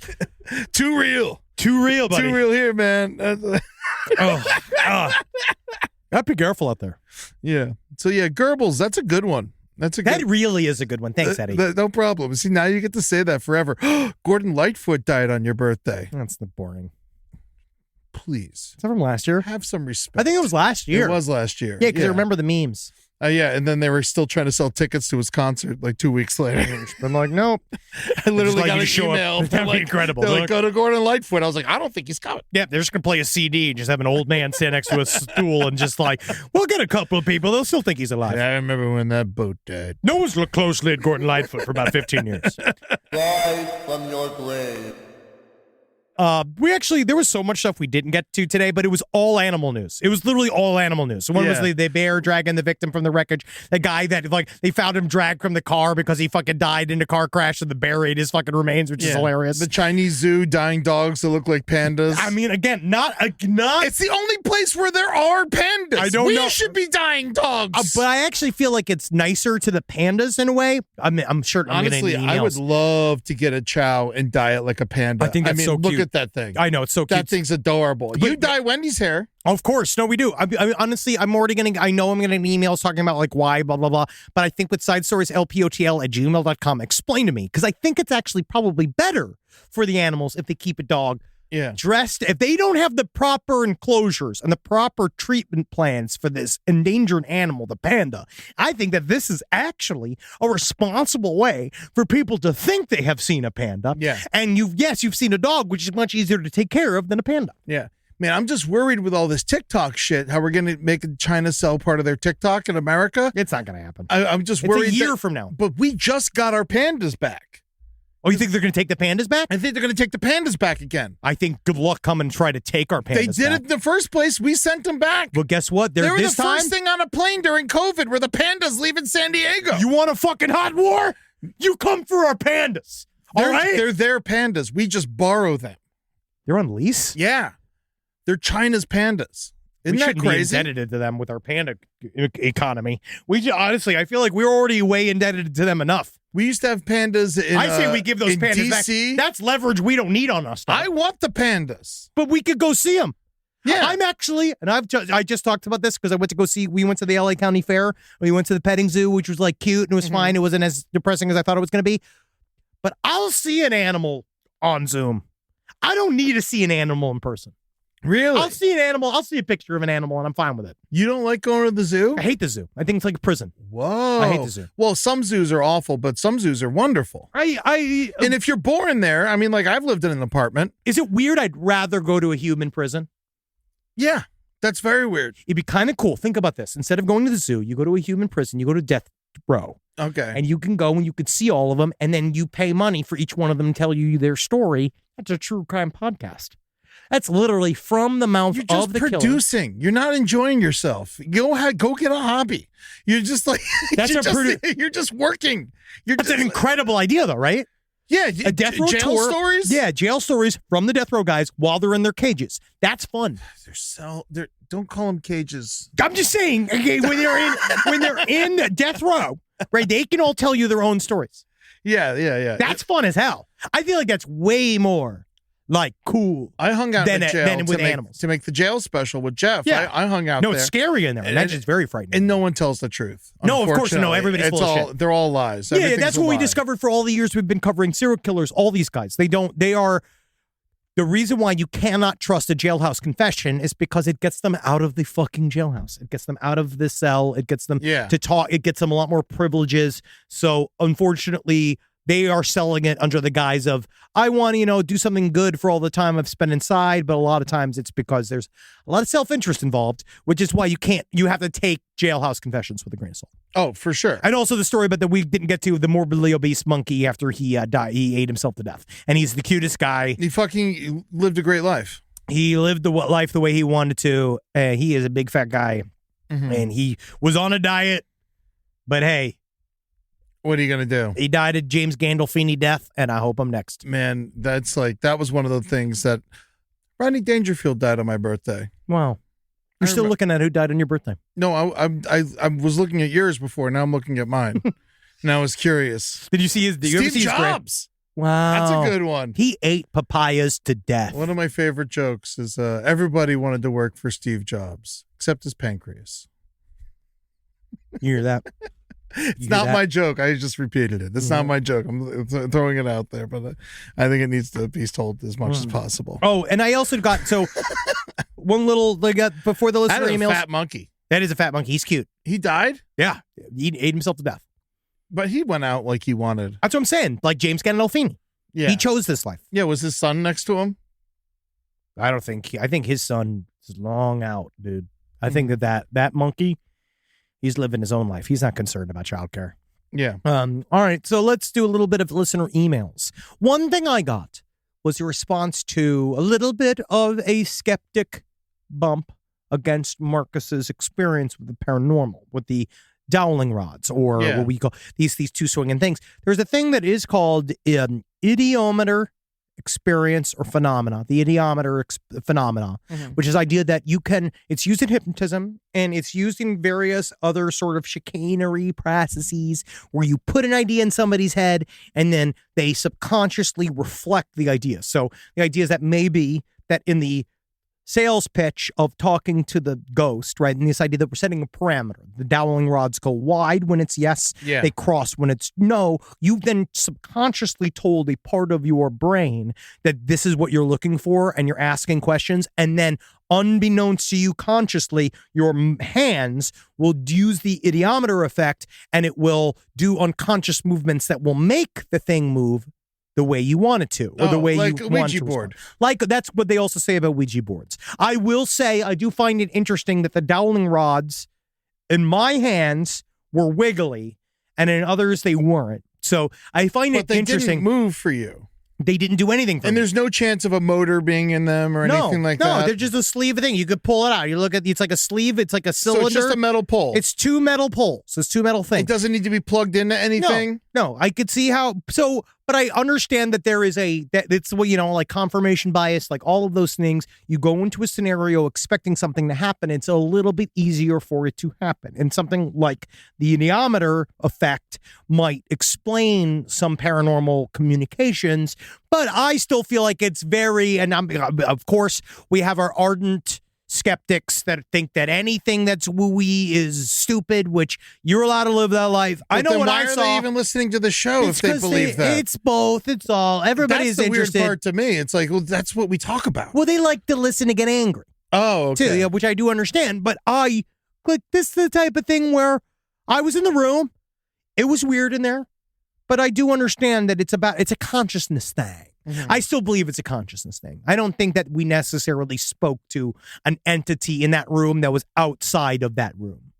Too real. Too real, buddy. Too real here, man. Gotta be careful out there. Yeah. So yeah, Goebbels. That's a good one. That really is a good one. Thanks, Eddie. No problem. See, now you get to say that forever. Gordon Lightfoot died on your birthday. That's the boring. Please. Is that from last year? Have some respect. I think it was last year. It was last year. Yeah, because I remember the memes. Yeah, and then they were still trying to sell tickets to his concert like 2 weeks later. I'm like, nope. I literally like got you an to show email. up. That'd be incredible. They're like, go to Gordon Lightfoot. I was like, I don't think he's coming. Yeah, they're just going to play a CD, just have an old man stand next to a stool and just like, we'll get a couple of people. They'll still think he's alive. Yeah, I remember when that boat died. No one's looked closely at Gordon Lightfoot for about 15 years. Rise from your grave. There was so much stuff we didn't get to today, but it was all animal news. It was literally all animal news. So one was the bear dragging the victim from the wreckage. The guy that they found him dragged from the car because he fucking died in a car crash and the bear ate his fucking remains, which is hilarious. The Chinese zoo dying dogs that look like pandas. I mean, again, not. It's the only place where there are pandas. I don't know. We should be dying dogs. But I actually feel like it's nicer to the pandas in a way. I'm sure. Honestly, I would love to get a chow and dye it like a panda. I think that's so cute. Look at that thing. I know, it's so cute. That thing's adorable. You dye Wendy's hair. Of course. No, we do. Honestly, I know I'm getting emails talking about like why, blah, blah, blah. But I think with side stories, lpotl@gmail.com, explain to me. Because I think it's actually probably better for the animals if they keep a dog dressed. If they don't have the proper enclosures and the proper treatment plans for this endangered animal, the panda, I think that this is actually a responsible way for people to think they have seen a panda. Yeah. And you've seen a dog, which is much easier to take care of than a panda. Yeah. Man, I'm just worried with all this TikTok shit, how we're going to make China sell part of their TikTok in America. It's not going to happen. I'm just worried. It's a year from now. But we just got our pandas back. Oh, you think they're going to take the pandas back? I think they're going to take the pandas back again. I think good luck come and try to take our pandas They did back. it in the first place. We sent them back. Well, guess what? They were the first thing on a plane during COVID were the pandas leaving San Diego. You want a fucking hot war? You come for our pandas. All right? They're their pandas. We just borrow them. They're on lease? Yeah. They're China's pandas. Isn't that shouldn't crazy? be indebted to them with our panda economy. Honestly, I feel like we're already way indebted to them enough. We used to have pandas in I say we give those pandas DC. back. That's leverage we don't need on us. I want the pandas. But we could go see them. Yeah. I'm actually, and I just talked about this because I went to go see, we went to the LA County Fair. We went to the petting zoo, which was like cute and it was fine. It wasn't as depressing as I thought it was going to be. But I'll see an animal on Zoom. I don't need to see an animal in person. Really? I'll see an animal. I'll see a picture of an animal, and I'm fine with it. You don't like going to the zoo? I hate the zoo. I think it's like a prison. Whoa. I hate the zoo. Well, some zoos are awful, but some zoos are wonderful. And if you're born there, I mean, like I've lived in an apartment. Is it weird? I'd rather go to a human prison. Yeah, that's very weird. It'd be kind of cool. Think about this. Instead of going to the zoo, you go to a human prison. You go to death row. Okay. And you can go and you can see all of them, and then you pay money for each one of them to tell you their story. That's a true crime podcast. That's literally from the mouth You're just of the killer. producing. You're not enjoying yourself. Go get a hobby. You're just like you're just working. That's an incredible idea, though, right? Yeah, a death row jail tour. stories. Yeah, jail stories from the death row guys while they're in their cages. That's fun. They're don't call them cages. I'm just saying, okay, when they're in death row, right? They can all tell you their own stories. Yeah. That's fun as hell. I feel like that's way more like cool. I hung out in jail than with animals to make the jail special with Jeff. Yeah. I hung out there. there. No, it's scary in there. And that's just very frightening. And no one tells the truth. No, of course no. Everybody's full of shit. They're all lies. Yeah, that's what we discovered for all the years we've been covering serial killers. All these guys, they are. The reason why you cannot trust a jailhouse confession is because it gets them out of the fucking jailhouse. It gets them out of the cell. It gets them to talk. It gets them a lot more privileges. So unfortunately, they are selling it under the guise of, I want to, do something good for all the time I've spent inside. But a lot of times it's because there's a lot of self-interest involved, which is why you have to take jailhouse confessions with a grain of salt. Oh, for sure. And also the story that we didn't get to, the morbidly obese monkey after he died. He ate himself to death. And he's the cutest guy. He fucking lived a great life. He lived the life the way he wanted to. He is a big fat guy. Mm-hmm. And he was on a diet. But hey. What are you going to do? He died a James Gandolfini death, and I hope I'm next. Man, that was one of the things that Rodney Dangerfield died on my birthday. Wow. You're still looking at who died on your birthday. No, I was looking at yours before. Now I'm looking at mine. And I was curious. Did you see his? Did you Steve ever see Jobs. Wow. That's a good one. He ate papayas to death. One of my favorite jokes is everybody wanted to work for Steve Jobs, except his pancreas. You hear that? It's not my joke. I just repeated it. That's not my joke. I'm throwing it out there, but I think it needs to be told as much as possible. Oh, and I also got one little before the listener emails. Fat monkey. That is a fat monkey. He's cute. He died? Yeah, he ate himself to death. But he went out like he wanted. That's what I'm saying. Like James Gandolfini. Yeah, he chose this life. Yeah, was his son next to him? I don't think. I think his son is long out, dude. I think that monkey. He's living his own life. He's not concerned about childcare. Yeah. All right. So let's do a little bit of listener emails. One thing I got was a response to a little bit of a skeptic bump against Marcus's experience with the paranormal, with the dowling rods, or what we call these two swinging things. There's a thing that is called idiometer experience or phenomena, the idiometer phenomena, which is the idea that it's used in hypnotism and it's used in various other sort of chicanery processes where you put an idea in somebody's head and then they subconsciously reflect the idea. So the idea is that maybe that in the sales pitch of talking to the ghost, right? And this idea that we're setting a parameter. The dowling rods go wide when it's yes. Yeah. They cross when it's no. You've then subconsciously told a part of your brain that this is what you're looking for and you're asking questions. And then unbeknownst to you consciously, your hands will use the idiometer effect and it will do unconscious movements that will make the thing move the way you want it to, or the way like you a want Ouija to board. respond. Like that's what they also say about Ouija boards. I will say I do find it interesting that the dowling rods in my hands were wiggly, and in others they weren't. So I find it interesting. Didn't move for you. They didn't do anything for me. And there's no chance of a motor being in them or anything like that? No, they're just a sleeve thing. You could pull it out. You look at it's like a sleeve. It's like a cylinder. So it's just a metal pole. It's two metal poles. It's two metal things. It doesn't need to be plugged into anything? No, I could see how. So, but I understand that there is that it's like confirmation bias, like all of those things. You go into a scenario expecting something to happen. It's a little bit easier for it to happen. And something like the idiometer effect might explain some paranormal communications, but I still feel like it's very, and of course we have our ardent skeptics that think that anything that's wooey is stupid, which you're allowed to live that life. I know then what why I are saw. they even listening to the show It's if they 'cause believe that? It's both. It's all. Everybody's That's the interested. weird part to me. It's like, well, that's what we talk about. Well, they like to listen to get angry. Oh, okay. Too, yeah, which I do understand. But this is the type of thing where I was in the room. It was weird in there, but I do understand that it's a consciousness thing. I still believe it's a consciousness thing. I don't think that we necessarily spoke to an entity in that room that was outside of that room.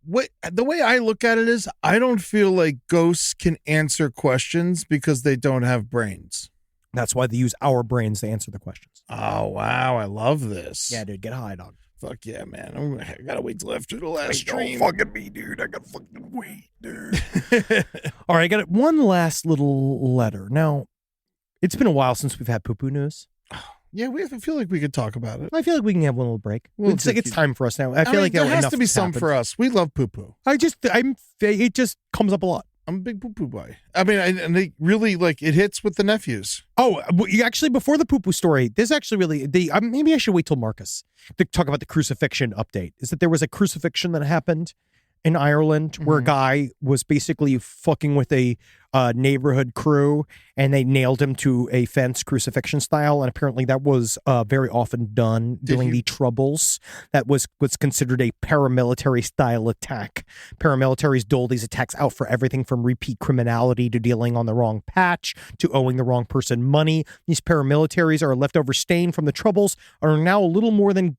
The way I look at it is, I don't feel like ghosts can answer questions because they don't have brains. That's why they use our brains to answer the questions. Oh, wow. I love this. Yeah, dude, get high, dog. Fuck yeah, man. I gotta wait till after the last stream. Don't fucking me, dude. I gotta fucking wait, dude. All right, I got one last little letter. Now, it's been a while since we've had poo-poo news. Yeah, I feel like we could talk about it. I feel like we can have one little break. It's time for us now. I feel like there has enough to be some for us. We love poo-poo. It just comes up a lot. I'm a big poo-poo boy. I mean, and they really, like, it hits with the nephews. Oh, you actually, before the poo-poo story, this actually really, maybe I should wait till Marcus to talk about the crucifixion update. Is that there was a crucifixion that happened in Ireland where a guy was basically fucking with a neighborhood crew and they nailed him to a fence crucifixion style. And apparently that was very often done during the Troubles. That was what's considered a paramilitary style attack. Paramilitaries dole these attacks out for everything from repeat criminality to dealing on the wrong patch to owing the wrong person money. These paramilitaries are a leftover stain from the Troubles, are now a little more than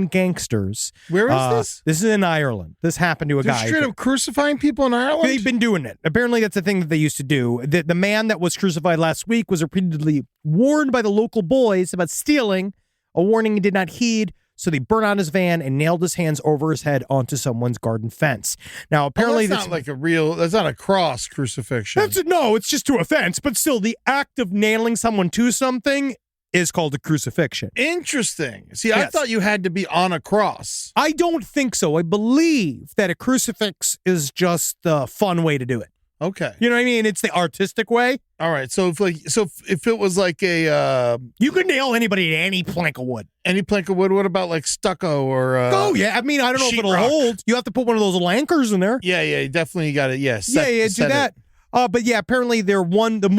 gangsters. Where is this? This is in Ireland. This happened to a guy. Straight up crucifying people in Ireland? They've been doing it. Apparently that's the thing that they used to do. The man that was crucified last week was repeatedly warned by the local boys about stealing, a warning he did not heed, so they burnt out his van and nailed his hands over his head onto someone's garden fence. Now, apparently that's not a cross crucifixion. It's just to a fence, but still the act of nailing someone to something is called a crucifixion. Interesting. See, Yes. I thought you had to be on a cross. I don't think so. I believe that a crucifix is just a fun way to do it. Okay. You know what I mean? It's the artistic way. All right. So if it was like a You could nail anybody to any plank of wood. any plank of wood, what about like stucco or Oh yeah, I mean I don't know if it'll sheetrock? hold. You have to put one of those little anchors in there. Yeah, you definitely got it. Yeah, Do that. But yeah, apparently the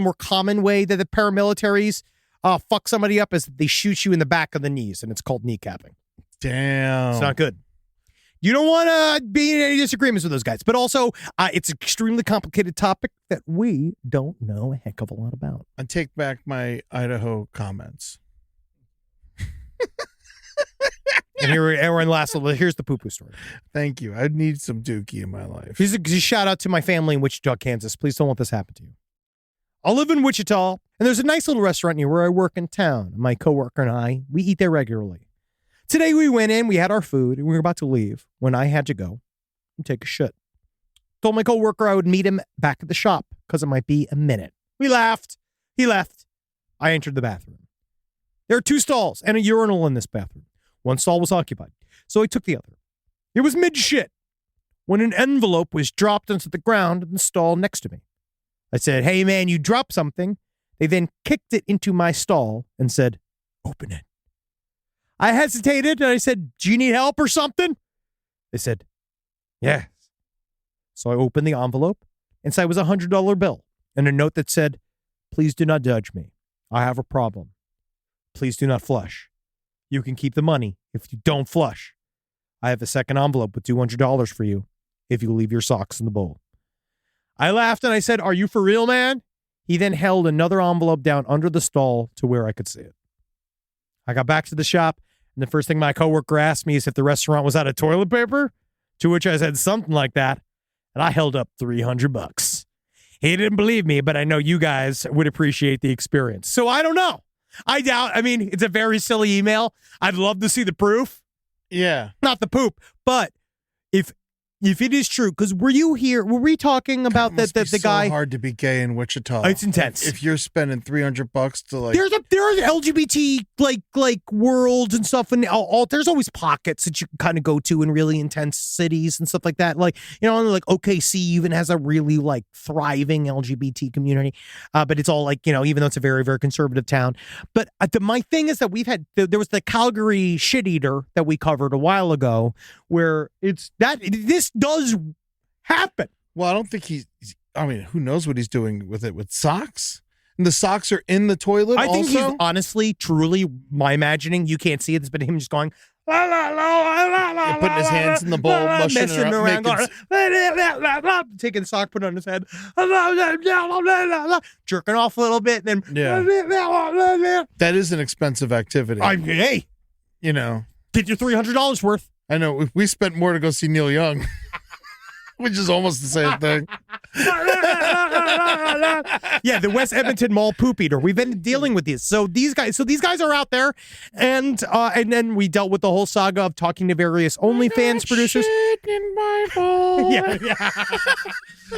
more common way that the paramilitaries fuck somebody up is they shoot you in the back of the knees, and it's called kneecapping. Damn. It's not good. You don't want to be in any disagreements with those guys, but also it's an extremely complicated topic that we don't know a heck of a lot about. I take back my Idaho comments. And here's the poo-poo story. Thank you. I need some dookie in my life. Here's a shout out to my family in Wichita, Kansas. Please don't let this happen to you. I live in Wichita, and there's a nice little restaurant near where I work in town. My coworker and I, we eat there regularly. Today we went in, we had our food, and we were about to leave when I had to go and take a shit. Told my coworker I would meet him back at the shop because it might be a minute. We laughed. He left. I entered the bathroom. There are 2 stalls and a urinal in this bathroom. One stall was occupied, so I took the other. It was mid-shit when an envelope was dropped onto the ground in the stall next to me. I said, "Hey man, you dropped something." They then kicked it into my stall and said, "Open it." I hesitated and I said, "Do you need help or something?" They said, "Yes." So I opened the envelope. Inside was a $100 bill and a note that said, "Please do not judge me. I have a problem. Please do not flush. You can keep the money if you don't flush. I have a second envelope with $200 for you if you leave your socks in the bowl." I laughed and I said, "Are you for real, man?" He then held another envelope down under the stall to where I could see it. I got back to the shop, and the first thing my coworker asked me is if the restaurant was out of toilet paper, to which I said something like that, and I held up $300. He didn't believe me, but I know you guys would appreciate the experience. So I don't know. It's a very silly email. I'd love to see the proof. Yeah. Not the poop, but if If it is true, because were we talking about Must be the guy? so hard to be gay in Wichita. It's intense. If you're spending $300 to like, There are LGBT like worlds and stuff, and all there's always pockets that you can kind of go to in really intense cities and stuff like that. Like, you know, like OKC even has a really like thriving LGBT community, but it's all like, you know, even though it's a very, very conservative town. But my thing is that there was the Calgary shit eater that we covered a while ago, where this does happen. well, I don't think I mean, who knows what he's doing with it with socks? And the socks are in the toilet. I think also? he's honestly, truly, my imagining. You can't see it, but him just going. La, la, la, la, la, Putting his hands in the bowl, mushing messing it up, around, making taking the sock, put it on his head, jerking off a little bit, and then that is an expensive activity. Hey, you know, get your $300 worth. I know we spent more to go see Neil Young, which is almost the same thing. Yeah, the West Edmonton Mall poop eater. We've been dealing with these. So these guys are out there, and then we dealt with the whole saga of talking to various OnlyFans producers. In my bowl. Yeah.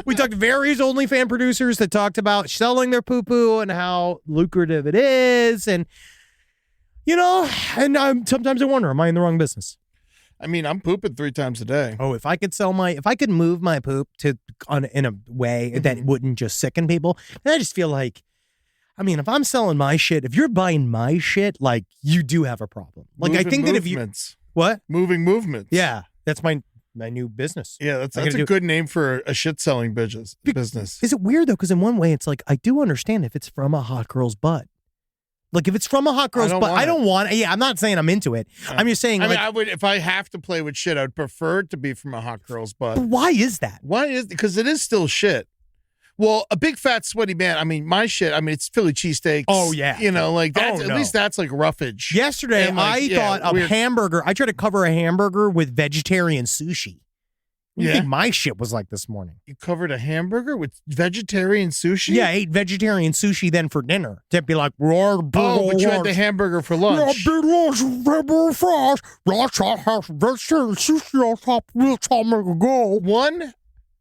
We talked to various OnlyFans producers that talked about selling their poo-poo and how lucrative it is, and you know, and sometimes I wonder, am I in the wrong business? I mean, I'm pooping 3 times a day. Oh, if I could move my poop in a way that wouldn't just sicken people, and I just feel like, I mean, if I'm selling my shit, if you're buying my shit, like, you do have a problem. Like, I think that if you moving movements, yeah, that's my new business. Yeah, that's a good name for a shit selling business. Is it weird though? Because in one way, it's like I do understand if it's from a hot girl's butt. Like, if it's from a hot girl's butt, I don't want it. Yeah, I'm not saying I'm into it. I'm just saying, I mean, I would, if I have to play with shit, I would prefer it to be from a hot girl's butt. But why is that? Because it is still shit. Well, a big fat sweaty man. I mean, my shit. I mean, it's Philly cheesesteaks. Oh yeah, you know, like that's, at least that's like roughage. Yesterday, I thought a hamburger. I tried to cover a hamburger with vegetarian sushi. What do you think my shit was like this morning? You covered a hamburger with vegetarian sushi? Yeah, I ate vegetarian sushi then for dinner. To be like, but you had the hamburger for lunch. One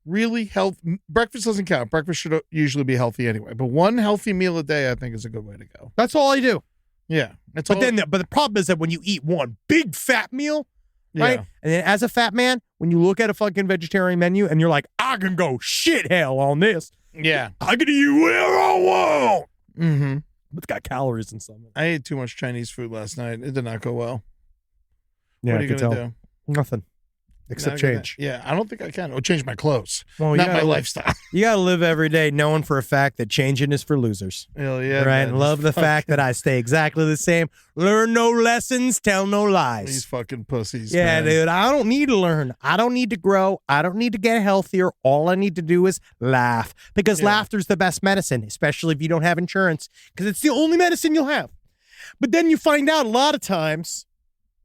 really healthy breakfast doesn't count. Breakfast should usually be healthy anyway. But one healthy meal a day, I think, is a good way to go. That's all I do. Yeah, but the problem is that when you eat one big fat meal. Right? And then as a fat man, when you look at a fucking vegetarian menu and you're like, I can go shit hell on this. Yeah. I can eat whatever I want. Mm-hmm. But it's got calories and something. I ate too much Chinese food last night. It did not go well. Yeah, what are you going to do? Nothing. Except change. I don't think I can. I'll change my clothes. Well, not my lifestyle. You got to live every day knowing for a fact that changing is for losers. Hell yeah. Right? Man. Love the fact that I stay exactly the same. Learn no lessons, tell no lies. These fucking pussies. Yeah, man. dude. I don't need to learn. I don't need to grow. I don't need to get healthier. All I need to do is laugh. Because laughter's the best medicine, especially if you don't have insurance. Because it's the only medicine you'll have. But then you find out a lot of times.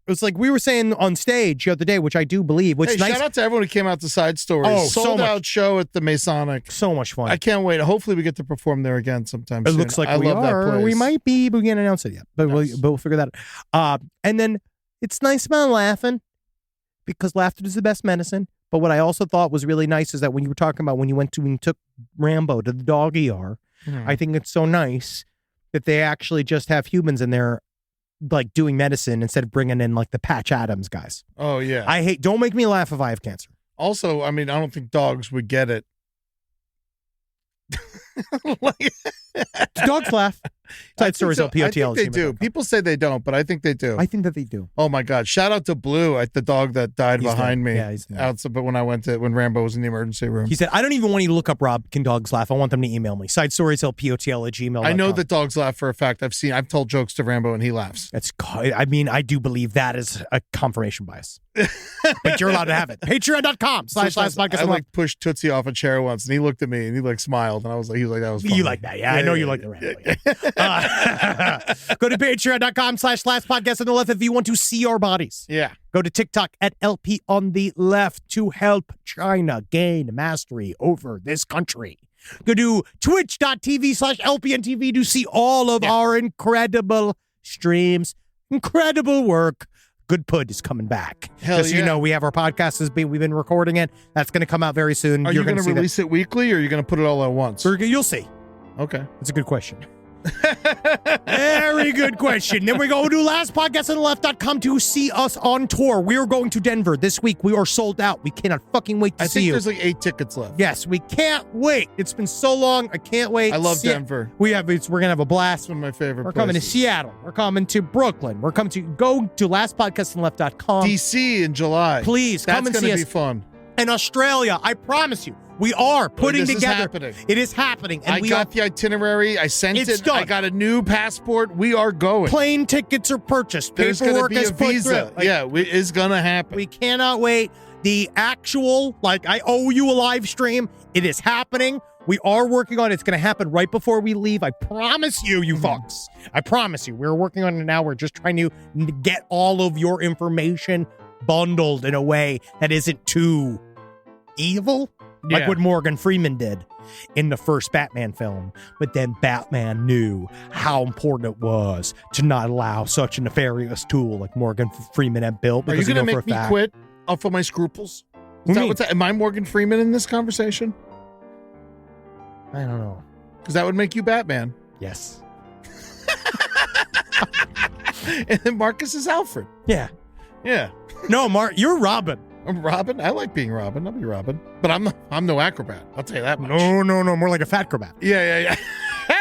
It's like we were saying on stage the other day, which I do believe. Which shout out to everyone who came out to Side Stories. Oh, sold out show at the Masonic. So much fun. I can't wait. Hopefully we get to perform there again sometime soon. It looks like I love that place. We might be, but we can't announce it yet. But we'll figure that out. And then it's nice about laughing because laughter is the best medicine. But what I also thought was really nice is that when you were talking about when you took Rambo to the dog ER, I think it's so nice that they actually just have humans in there like doing medicine instead of bringing in like the Patch Adams guys. Oh yeah. Don't make me laugh if I have cancer. Also, I mean, I don't think dogs would get it. Dogs laugh. Side Stories so. LPOTL. I think they do. People say they don't, but I think they do. I think that they do. Oh my God! Shout out to Blue, the dog that died behind me. Yeah, he's dead. Outside, but when Rambo was in the emergency room, he said, "I don't even want you to look up Rob. Can dogs laugh? I want them to email me. Side Stories LPOTL@gmail.com." I know that dogs laugh for a fact. I've told jokes to Rambo and he laughs. I mean, I do believe that is a confirmation bias. But you're allowed to have it. Patreon.com/podcast. I like pushed Tootsie off a chair once, and he looked at me and he like smiled, and he was like, "That was funny." You like that? Yeah, I know you like the Rambo. Go to patreon.com/last podcast on the left if you want to see our bodies. Yeah. Go to TikTok at LP on the left to help China gain mastery over this country. Go to twitch.tv/LPNTV to see all of our incredible streams. Incredible work. Good Pud is coming back. Hell Just so you yeah. know, we have our podcast. We've been recording it. That's going to come out very soon. Are you going to see release it weekly, or are you going to put it all at once? You'll see. Okay. That's a good question. Very good question. Then we go to lastpodcastonleft.com to see us on tour. We are going to Denver this week. We are sold out. We cannot fucking wait to I see think you. there's like 8 tickets left. Yes, we can't wait. It's been so long. I can't wait. I love See- Denver. We're gonna have a blast. It's one of my favorite We're coming to places. Seattle. We're coming to Brooklyn. We're coming to go to lastpodcastonleft.com. DC in July. Please come and That's see going to us. be fun. In Australia, I promise you, we are putting this is together. happening. It is happening, and I we got are. the itinerary. I sent It's it. done. I got a new passport. We are going. Plane tickets are purchased. There's going to Paperwork be is a put visa. through. Like, It's going to happen. we cannot wait. The actual, I owe you a live stream. It is happening. We are working on it. It's going to happen right before we leave. I promise you, you fucks. I promise you. We're working on it now. We're just trying to get all of your information bundled in a way that isn't too evil, like Yeah. what Morgan Freeman did in the first Batman film. But then Batman knew how important it was to not allow such a nefarious tool like Morgan Freeman had built. Are you Because going to know for make a me fact- quit off of my scruples? What do you mean? What's that? Am I Morgan Freeman in this conversation? I don't know. Because that would make you Batman. Yes. And then Marcus is Alfred. Yeah. Yeah. No, Mark, you're Robin. I'm Robin. I like being Robin. I'll be Robin. But I'm no acrobat. I'll tell you that much. No. More like a fat acrobat. Yeah.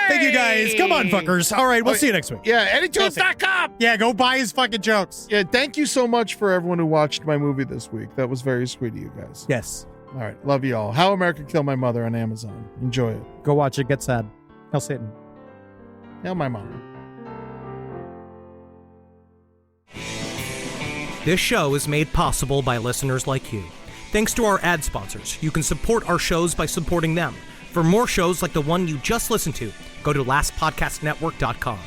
Thank you guys. Come on, fuckers. All right, we'll see you next week. Yeah, EddieJones.com. Yeah, go buy his fucking jokes. Yeah, thank you so much for everyone who watched my movie this week. That was very sweet of you guys. Yes. All right, love you all. How America Killed My Mother on Amazon. Enjoy it. Go watch it. Get sad. Hell Satan. Hail my mom. This show is made possible by listeners like you. Thanks to our ad sponsors, you can support our shows by supporting them. For more shows like the one you just listened to, go to lastpodcastnetwork.com.